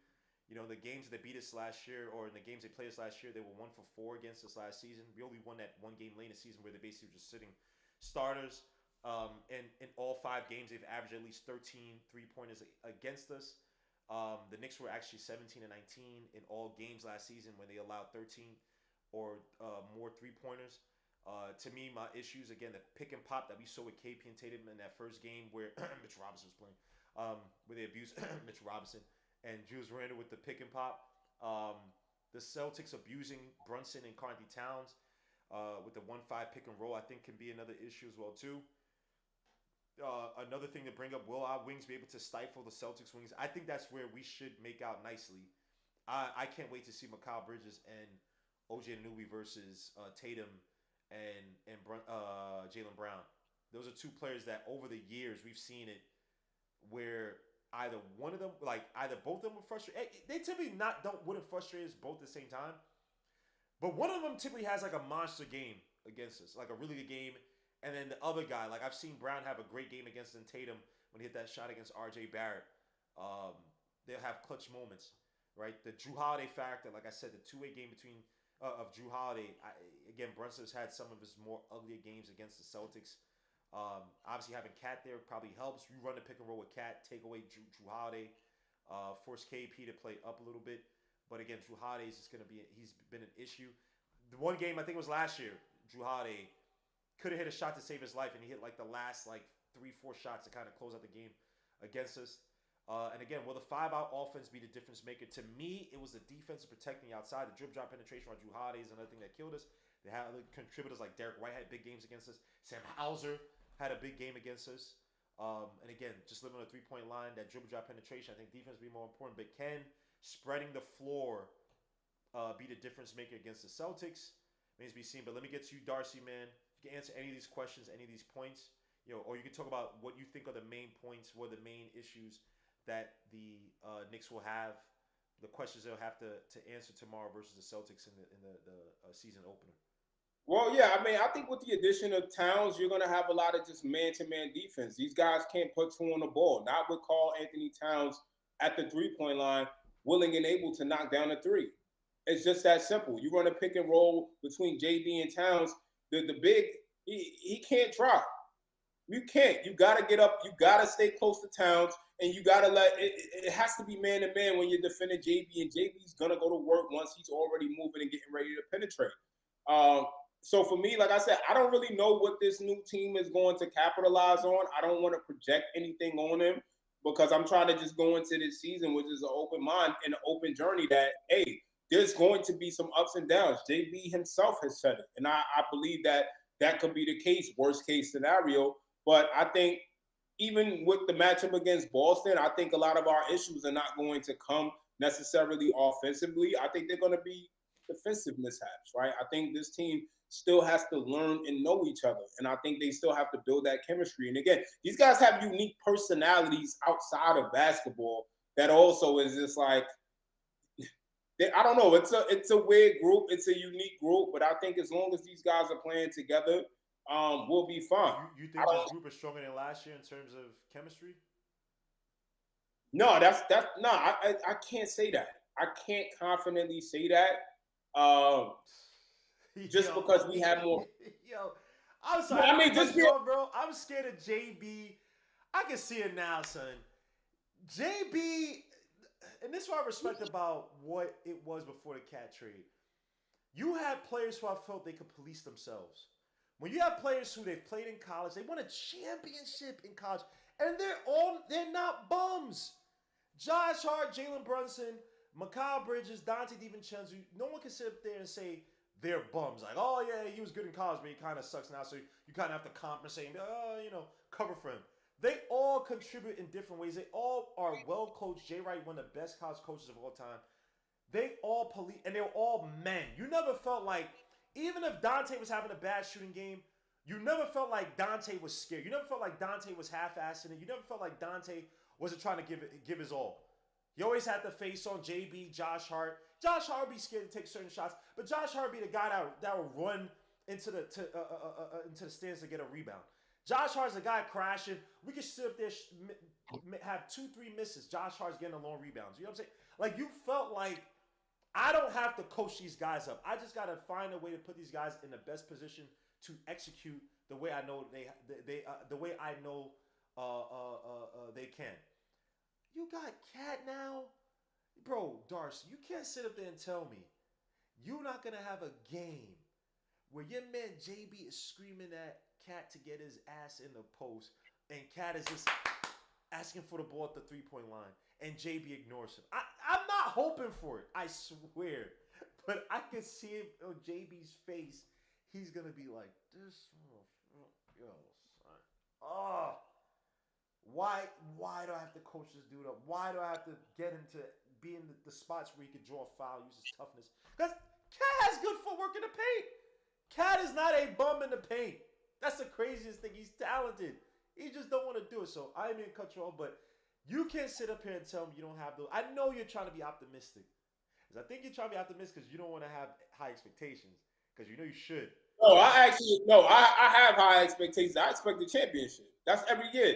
The games that they beat us last year, or in the games they played us last year, they were 1 for 4 against us last season. We only won that one game late in the season where they basically were just sitting starters. And in all 5 games, they've averaged at least 13 3-pointers against us. The Knicks were actually 17 and 19 in all games last season when they allowed 13 or more 3-pointers. To me, my issues, again, the pick and pop that we saw with KP and Tatum in that first game where Mitch Robinson was playing, where they abused Mitch Robinson and Julius Randle with the pick and pop. The Celtics abusing Brunson and Karl Anthony Towns with the 1-5 pick and roll, I think can be another issue as well, too. Another thing to bring up, will our wings be able to stifle the Celtics wings? I think that's where we should make out nicely. I can't wait to see Mikal Bridges and OJ Anunoby versus Tatum and Jaylen Brown. Those are 2 players that over the years we've seen it where either one of them, like either both of them were frustrated. They typically wouldn't frustrate us both at the same time, but one of them typically has like a monster game against us, like a really good game. And then the other guy, like I've seen Brown have a great game against Tatum when he hit that shot against R.J. Barrett. They'll have clutch moments, right? The Drew Holiday factor, like I said, the 2-way game between of Drew Holiday. Again, Brunson's had some of his more uglier games against the Celtics. Obviously, having Cat there probably helps. You run the pick and roll with Cat, take away Drew Holiday, force KP to play up a little bit. But again, Drew Holiday is just going to be, he's been an issue. The one game, I think it was last year, Drew Holiday could have hit a shot to save his life, and he hit like the last 3-4 shots to kind of close out the game against us. And again, will the 5-out offense be the difference maker? To me, it was the defense protecting outside. The drip drop penetration on Drew Holiday is another thing that killed us. They had other contributors like Derek White had big games against us. Sam Hauser had a big game against us. And again, just living on the 3-point line, that dribble drop penetration, I think defense will be more important. But can spreading the floor be the difference maker against the Celtics? Remains to be seen. But let me get to you, Darcy, man. You can answer any of these questions, any of these points. Or you can talk about what you think are the main points, what are the main issues that the Knicks will have, the questions they'll have to answer tomorrow versus the Celtics in the season opener. Well, yeah, I mean, I think with the addition of Towns, you're going to have a lot of just man-to-man defense. These guys can't put two on the ball. Not with Karl Anthony Towns at the three-point line, willing and able to knock down a three. It's just that simple. You run a pick and roll between JB and Towns, the big, he can't try. You can't. You got to get up. You got to stay close to Towns, and you got to it has to be man-to-man when you're defending JB, and JB's going to go to work once he's already moving and getting ready to penetrate. So for me, like I said, I don't really know what this new team is going to capitalize on. I don't want to project anything on them because I'm trying to just go into this season, which is an open mind and an open journey that, hey, there's going to be some ups and downs. JB himself has said it, and I believe that could be the case, worst case scenario. But I think even with the matchup against Boston, I think a lot of our issues are not going to come necessarily offensively. I think they're going to be defensive mishaps, right? I think this team still has to learn and know each other. And I think they still have to build that chemistry. And again, these guys have unique personalities outside of basketball that also is just like, I don't know. It's a weird group. It's a unique group. But I think as long as these guys are playing together, we'll be fine. You think this group is stronger than last year in terms of chemistry? No, I can't say that. I can't confidently say that. Just because we have more. Yo, I'm sorry. I mean, bro. I'm scared of JB. I can see it now, son. JB, and this is what I respect about what it was before the Cat trade. You had players who I felt they could police themselves. When you have players who they've played in college, they won a championship in college, and they're not bums. Josh Hart, Jalen Brunson, Mikal Bridges, Dante DiVincenzo, no one can sit up there and say they're bums. Like, oh yeah, he was good in college, but he kind of sucks now, so you kind of have to compensate and be like, cover for him. They all contribute in different ways. They all are well coached. Jay Wright, one of the best college coaches of all time. They all police, and they were all men. You never felt like, even if Dante was having a bad shooting game, you never felt like Dante was scared. You never felt like Dante was half-assing it. You never felt like Dante wasn't trying to give his all. You always had to face on JB, Josh Hart. Josh Hart would be scared to take certain shots, but Josh Hart would be the guy that would run into the stands to get a rebound. Josh Hart's the guy crashing. We could sit up there, have 2-3 misses. Josh Hart's getting the long rebounds. You know what I'm saying? Like, you felt like, I don't have to coach these guys up. I just got to find a way to put these guys in the best position to execute the way I know the way I know they can. You got Cat now, bro, Darcy. You can't sit up there and tell me you're not gonna have a game where your man JB is screaming at Cat to get his ass in the post, and Cat is just asking for the ball at the 3-point line, and JB ignores him. I'm not hoping for it, I swear. But I can see it on JB's face. He's going to be like, this, yo, son. Oh, why do I have to coach this dude up? Why do I have to get him to be in the spots where he can draw a foul, use his toughness? Because Cat has good footwork in the paint. Cat is not a bum in the paint. That's the craziest thing. He's talented. He just don't want to do it. So I didn't mean to cut you off, but you can't sit up here and tell me you don't have those. I know you're trying to be optimistic. Because I think you're trying to be optimistic because you don't want to have high expectations. Because you know you should. No, I have high expectations. I expect the championship. That's every year.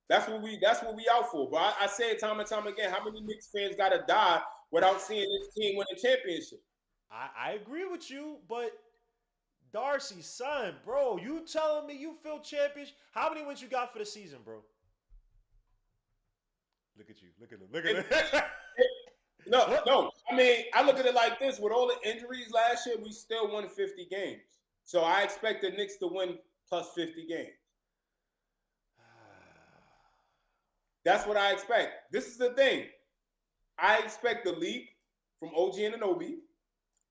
That's what we out for. But I say it time and time again, how many Knicks fans got to die without seeing this team win a championship? I agree with you, but Darcy, son, bro, you telling me you feel champions? How many wins you got for the season, bro? Look at you. Look at him. Look at If, him. no, What? no. I mean, I look at it like this: with all the injuries last year, we still won 50 games. So I expect the Knicks to win plus 50 games. That's what I expect. This is the thing. I expect the leap from OG Anunoby.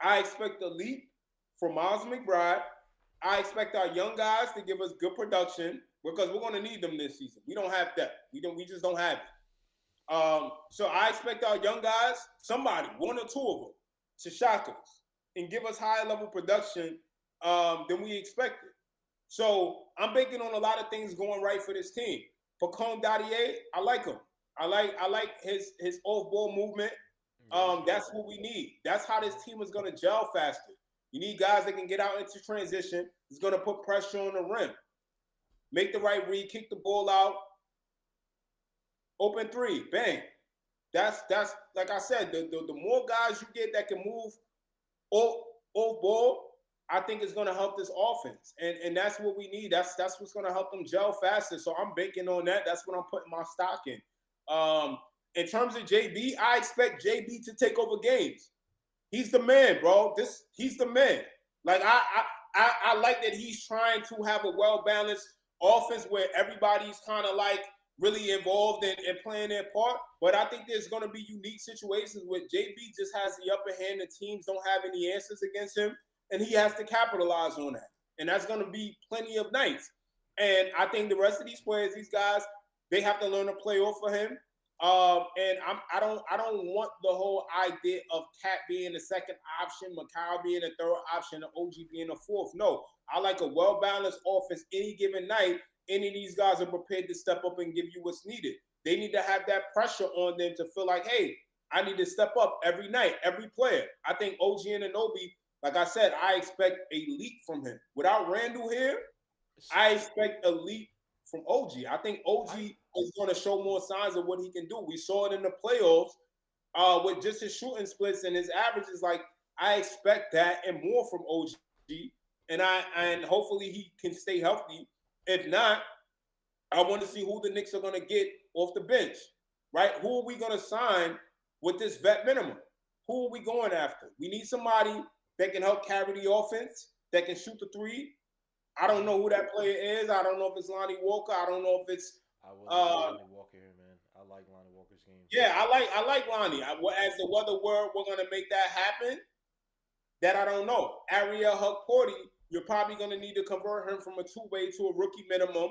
I expect the leap from Miles McBride. I expect our young guys to give us good production because we're going to need them this season. We don't have that. We just don't have it. So I expect our young guys, somebody, one or two of them, to shock us and give us higher level production than we expected. So I'm banking on a lot of things going right for this team. Pacome Dadier, I like him. I like his off ball movement. That's what we need. That's how this team is going to gel faster. You need guys that can get out into transition. It's going to put pressure on the rim. Make the right read, kick the ball out, open three, bang. That's like I said. The more guys you get that can move off ball, I think it's going to help this offense, and that's what we need. That's what's going to help them gel faster. So I'm banking on that. That's what I'm putting my stock in. In terms of JB, I expect JB to take over games. He's the man, bro. He's the man. Like I like that he's trying to have a well balanced offense where everybody's kind of like really involved and playing their part. But I think there's going to be unique situations where JB just has the upper hand and teams don't have any answers against him, and he has to capitalize on that. And that's going to be plenty of nights. And I think the rest of these players, these guys, they have to learn to play off for him. And I don't want the whole idea of Cat being the second option, Mikal being the third option, and OG being the fourth. No, I like a well-balanced offense any given night. Any of these guys are prepared to step up and give you what's needed. They need to have that pressure on them to feel like, hey, I need to step up every night, every player. I think OG and Anunoby, like I said, I expect a leap from him. Without Randall here, I expect a leap from OG. I think OG is going to show more signs of what he can do. We saw it in the playoffs with just his shooting splits and his averages. Like I expect that and more from OG, and hopefully he can stay healthy. If not, I want to see who the Knicks are going to get off the bench. Right? Who are we going to sign with this vet minimum? Who are we going after? We need somebody that can help carry the offense, that can shoot the three. I don't know who that player is. I don't know if it's Lonnie Walker. I don't know if it's. I will Lonnie Walker here, man. I like Lonnie Walker's game. Yeah, I like Lonnie. As the weather world, we're gonna make that happen. That I don't know. Ariel Hukporti, you're probably gonna need to convert him from a two-way to a rookie minimum,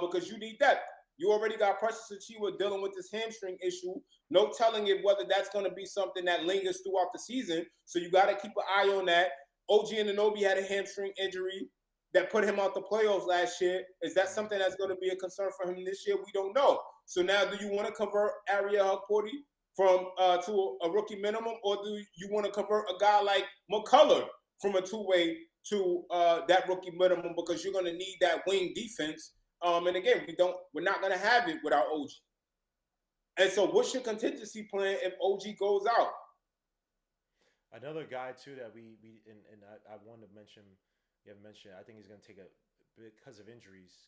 because you need depth. You already got Precious Achiuwa dealing with this hamstring issue. No telling it whether that's going to be something that lingers throughout the season. So you got to keep an eye on that. OG Anunoby had a hamstring injury that put him out the playoffs last year. Is that something that's going to be a concern for him this year? We don't know. So now, do you want to convert Ariel Hukporti from to a rookie minimum, or do you want to convert a guy like McCullough from a two-way to that rookie minimum, because you're going to need that wing defense? And again, we're not going to have it without OG. And so, what's your contingency plan if OG goes out? Another guy too that I wanted to mention. You haven't mentioned. I think he's going to take because of injuries.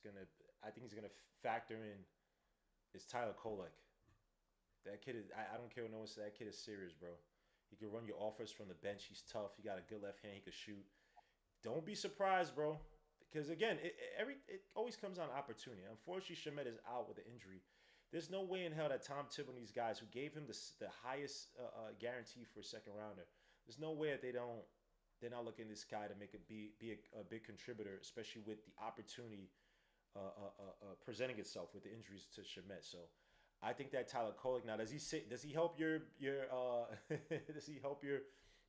I think he's going to factor in is Tyler Kolek. That kid is. I don't care what no one says. That kid is serious, bro. He can run your offense from the bench. He's tough. He got a good left hand. He can shoot. Don't be surprised, bro. Because again, it always comes on opportunity. Unfortunately, Shamet is out with an injury. There's no way in hell that Tom Thibodeau and these guys who gave him the highest guarantee for a second rounder. There's no way that they're not looking at this guy to make it be a big contributor, especially with the opportunity presenting itself with the injuries to Shamet. So I think that Tyler Kolek now does he help your does he help your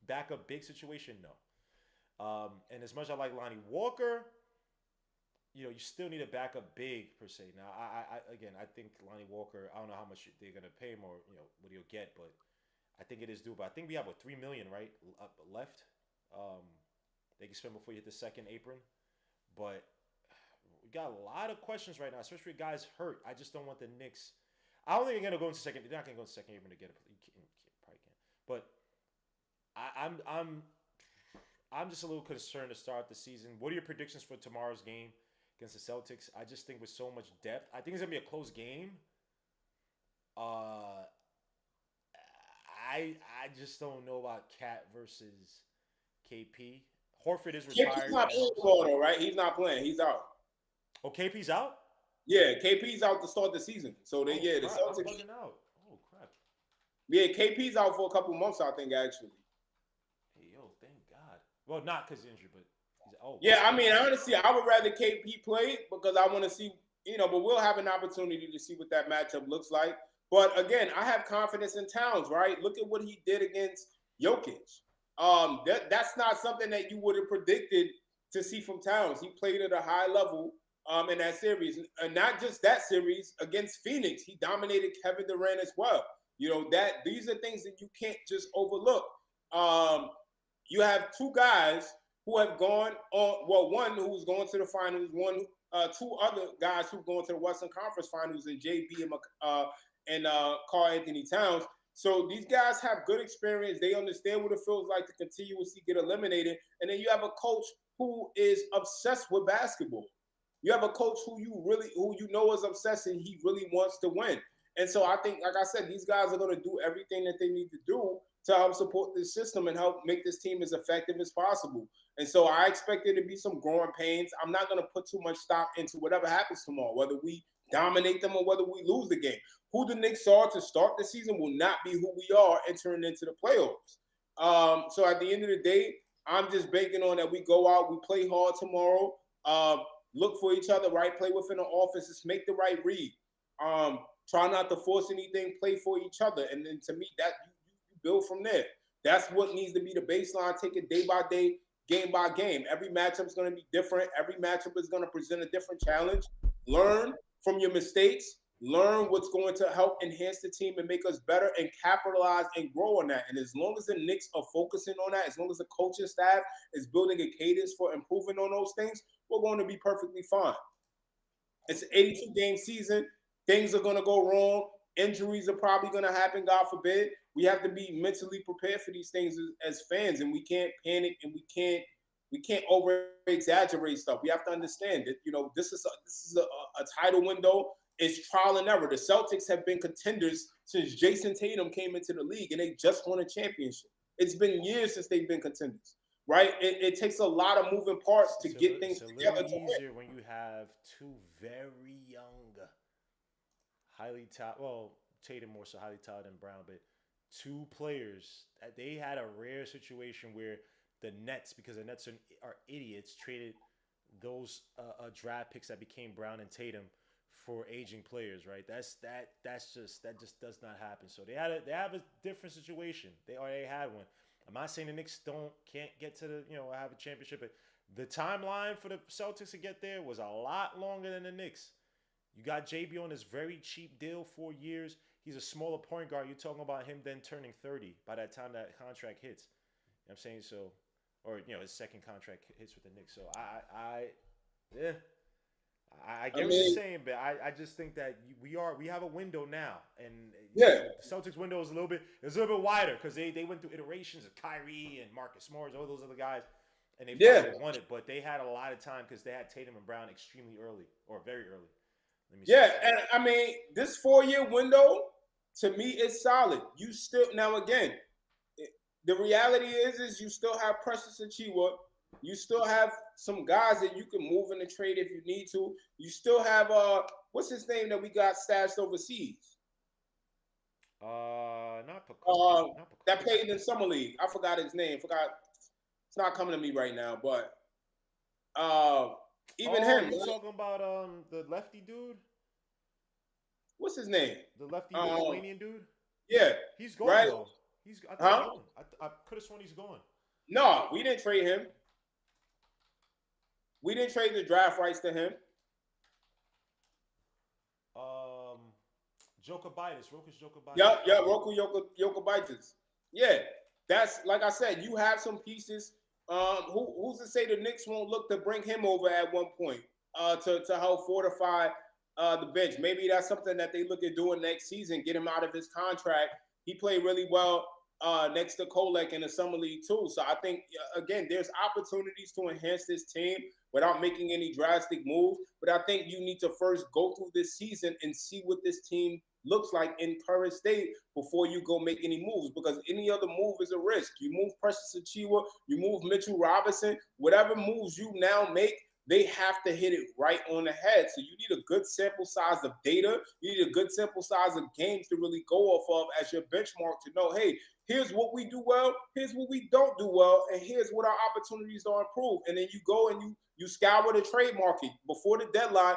backup big situation? No. And as much as I like Lonnie Walker, you still need a backup big per se. Now, I think Lonnie Walker. I don't know how much they're gonna pay him or what he'll get, but I think it is doable. I think we have $3 million left. They can spend before you hit the second apron, but we got a lot of questions right now, especially with guys hurt. I just don't want the Knicks. I don't think they're gonna go into second. They're not gonna go into second apron to get it. You probably can't, but I'm just a little concerned to start the season. What are your predictions for tomorrow's game against the Celtics? I just think with so much depth, I think it's gonna be a close game. Uh, I just don't know about Cat versus KP. Horford is KP's retired. not That playing helps. tomorrow, though, right? He's not playing. He's out. Oh, KP's out. Yeah, KP's out to start the season. So Oh the crap! I'm Celtics. bugging out. Oh crap! Yeah, KP's out for a couple months, I think, actually. Hey yo, thank God. Well, not because injured, but he's oh Yeah, wow. I mean, honestly, I would rather KP play because I want to see, but we'll have an opportunity to see what that matchup looks like. But again, I have confidence in Towns, right? Look at what he did against Jokic. That's not something that you would have predicted to see from Towns. He played at a high level in that series, and not just that series against Phoenix. He dominated Kevin Durant as well. That these are things that you can't just overlook. Um, you have two guys who have gone on. Well, one who's going to the finals. Two other guys who've gone to the Western Conference Finals, and JB and Karl Anthony Towns. So these guys have good experience. They understand what it feels like to continuously get eliminated. And then you have a coach who is obsessed with basketball. You have a coach who you know is obsessed and he really wants to win. And so I think, like I said, these guys are going to do everything that they need to do to help support this system and help make this team as effective as possible. And so I expect there to be some growing pains. I'm not going to put too much stock into whatever happens tomorrow, whether we dominate them or whether we lose the game. Who the Knicks are to start the season will not be who we are entering into the playoffs. So at the end of the day, I'm just banking on that we go out, we play hard tomorrow, look for each other, right? Play within the offense, just make the right read. Try not to force anything, play for each other. And then to me, that you build from there. That's what needs to be the baseline. Take it day by day, game by game. Every matchup is going to be different. Every matchup is going to present a different challenge. Learn from your mistakes. Learn what's going to help enhance the team and make us better and capitalize and grow on that. And as long as the Knicks are focusing on that, as long as the coaching staff is building a cadence for improving on those things, we're going to be perfectly fine. It's an 82-game season. Things are going to go wrong. Injuries are probably going to happen, God forbid. We have to be mentally prepared for these things as fans, and we can't panic and we can't over exaggerate stuff. We have to understand that this is a title window. It's trial and error. The Celtics have been contenders since Jason Tatum came into the league, and they just won a championship. It's been years since they've been contenders, right? It takes a lot of moving parts to get things together. It's a little easier when you have two very young, highly talented. Well, Tatum more so highly talented than Brown, but two players. They had a rare situation where the Nets, because the Nets are idiots, traded those draft picks that became Brown and Tatum for aging players, right? That just does not happen. So they have a different situation. They had one. I'm not saying the Knicks can't get to the have a championship, but the timeline for the Celtics to get there was a lot longer than the Knicks. You got JB on this very cheap deal, 4 years. He's a smaller point guard. You're talking about him then turning 30 by that time that contract hits. You know what I'm saying? So, or his second contract hits with the Knicks. So I get what you're saying, but I just think that we have a window now, and the Celtics window is a little bit wider because they went through iterations of Kyrie and Marcus Morris, all those other guys, and they finally won it. But they had a lot of time because they had Tatum and Brown extremely early or very early. And I mean this 4-year window to me is solid. You still now again, the reality is you still have Precious Achiuwa. You still have some guys that you can move in the trade if you need to. You still have what's his name that we got stashed overseas? Not Picard. That played in Summer League. I forgot his name. It's not coming to me right now, but even him. You talking about the lefty dude? What's his name? The lefty Lithuanian dude? Yeah. He's gone right? though. He's gone. I could have sworn he's gone. No, we didn't trade him. We didn't trade the draft rights to him. Rokas Jokobitis. Yeah, Roku Jokobitis. Yeah, that's like I said. You have some pieces. Who's to say the Knicks won't look to bring him over at one point to help fortify the bench? Maybe that's something that they look at doing next season. Get him out of his contract. He played really well next to Kolek in the summer league too. So I think again, there's opportunities to enhance this team without making any drastic moves. But I think you need to first go through this season and see what this team looks like in current state before you go make any moves. Because any other move is a risk. You move Precious Achiuwa, you move Mitchell Robinson, whatever moves you now make, they have to hit it right on the head. So you need a good sample size of data. You need a good sample size of games to really go off of as your benchmark to know, hey, here's what we do well, here's what we don't do well, and here's what our opportunities are improved. And then you go and you scour the trade market before the deadline.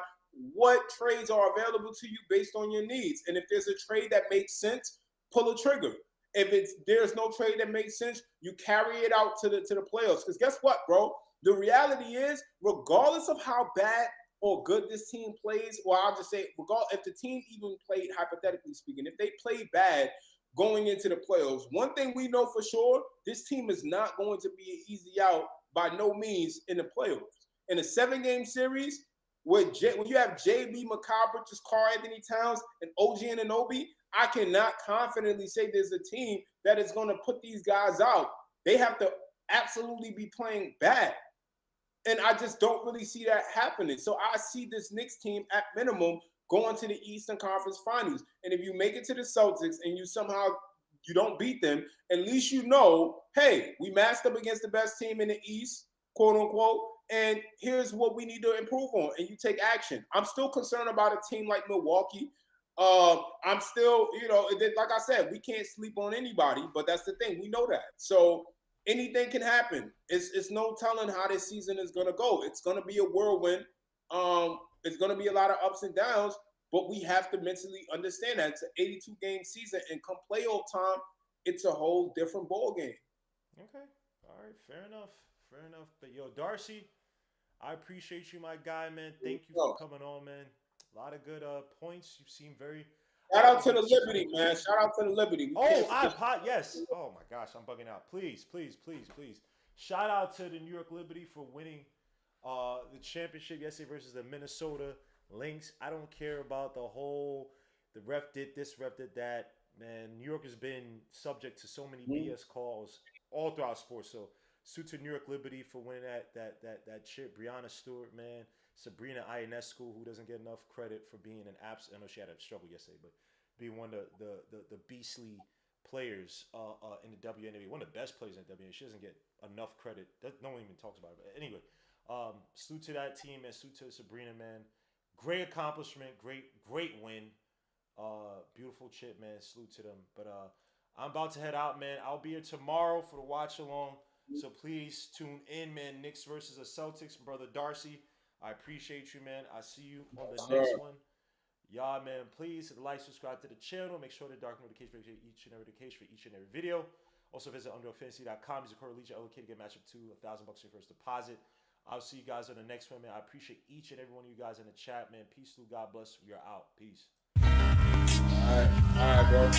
What trades are available to you based on your needs? And if there's a trade that makes sense, pull a trigger. If there's no trade that makes sense, you carry it out to the playoffs. Because guess what, bro? The reality is, regardless of how bad or good this team plays, or I'll just say, if the team even played, hypothetically speaking, if they played bad going into the playoffs, one thing we know for sure, this team is not going to be an easy out by no means in the playoffs. In a 7-game series, when you have JB, Mikal Bridges, Karl Anthony Towns, and OG Anunoby, I cannot confidently say there's a team that is going to put these guys out. They have to absolutely be playing bad. And I just don't really see that happening. So I see this Knicks team at minimum going to the Eastern Conference Finals. And if you make it to the Celtics and you don't beat them, at least you know, hey, we matched up against the best team in the East, quote unquote, and here's what we need to improve on. And you take action. I'm still concerned about a team like Milwaukee. I'm still, like I said, we can't sleep on anybody, but that's the thing. We know that. So anything can happen. It's no telling how this season is going to go. It's going to be a whirlwind. It's going to be a lot of ups and downs, but we have to mentally understand that it's an 82-game season, and come playoff time, it's a whole different ball game. Okay. All right. Fair enough. But yo, Darcy, I appreciate you, my guy, man. Thank you for coming on, man. A lot of good points. You seem very... Shout out to the Liberty, man. Shout out to the Liberty. Yes. Oh my gosh, I'm bugging out. Please. Shout out to the New York Liberty for winning the championship yesterday versus the Minnesota Lynx. I don't care about the ref did this, ref did that. Man, New York has been subject to so many BS calls all throughout sports. So, salute to New York Liberty for winning that chip. Breanna Stewart, man. Sabrina Ionescu, who doesn't get enough credit for being an I know she had a struggle yesterday, but being one of the beastly players in the WNBA, one of the best players in the WNBA. She doesn't get enough credit. No one even talks about it. But anyway, salute to that team, and salute to Sabrina, man. Great accomplishment, great win. Beautiful chip, man. Salute to them. But I'm about to head out, man. I'll be here tomorrow for the watch along. So please tune in, man. Knicks versus the Celtics, brother Darcy. I appreciate you, man. I see you on the next one. Y'all, man, please hit the like, subscribe to the channel. Make sure the dark notification for each and every video. Also visit underdogfantasy.com. Use the code LOK to get matchup to $1,000 your first deposit. I'll see you guys on the next one, man. I appreciate each and every one of you guys in the chat, man. Peace, Lou. God bless. We are out. Peace. All right, bro.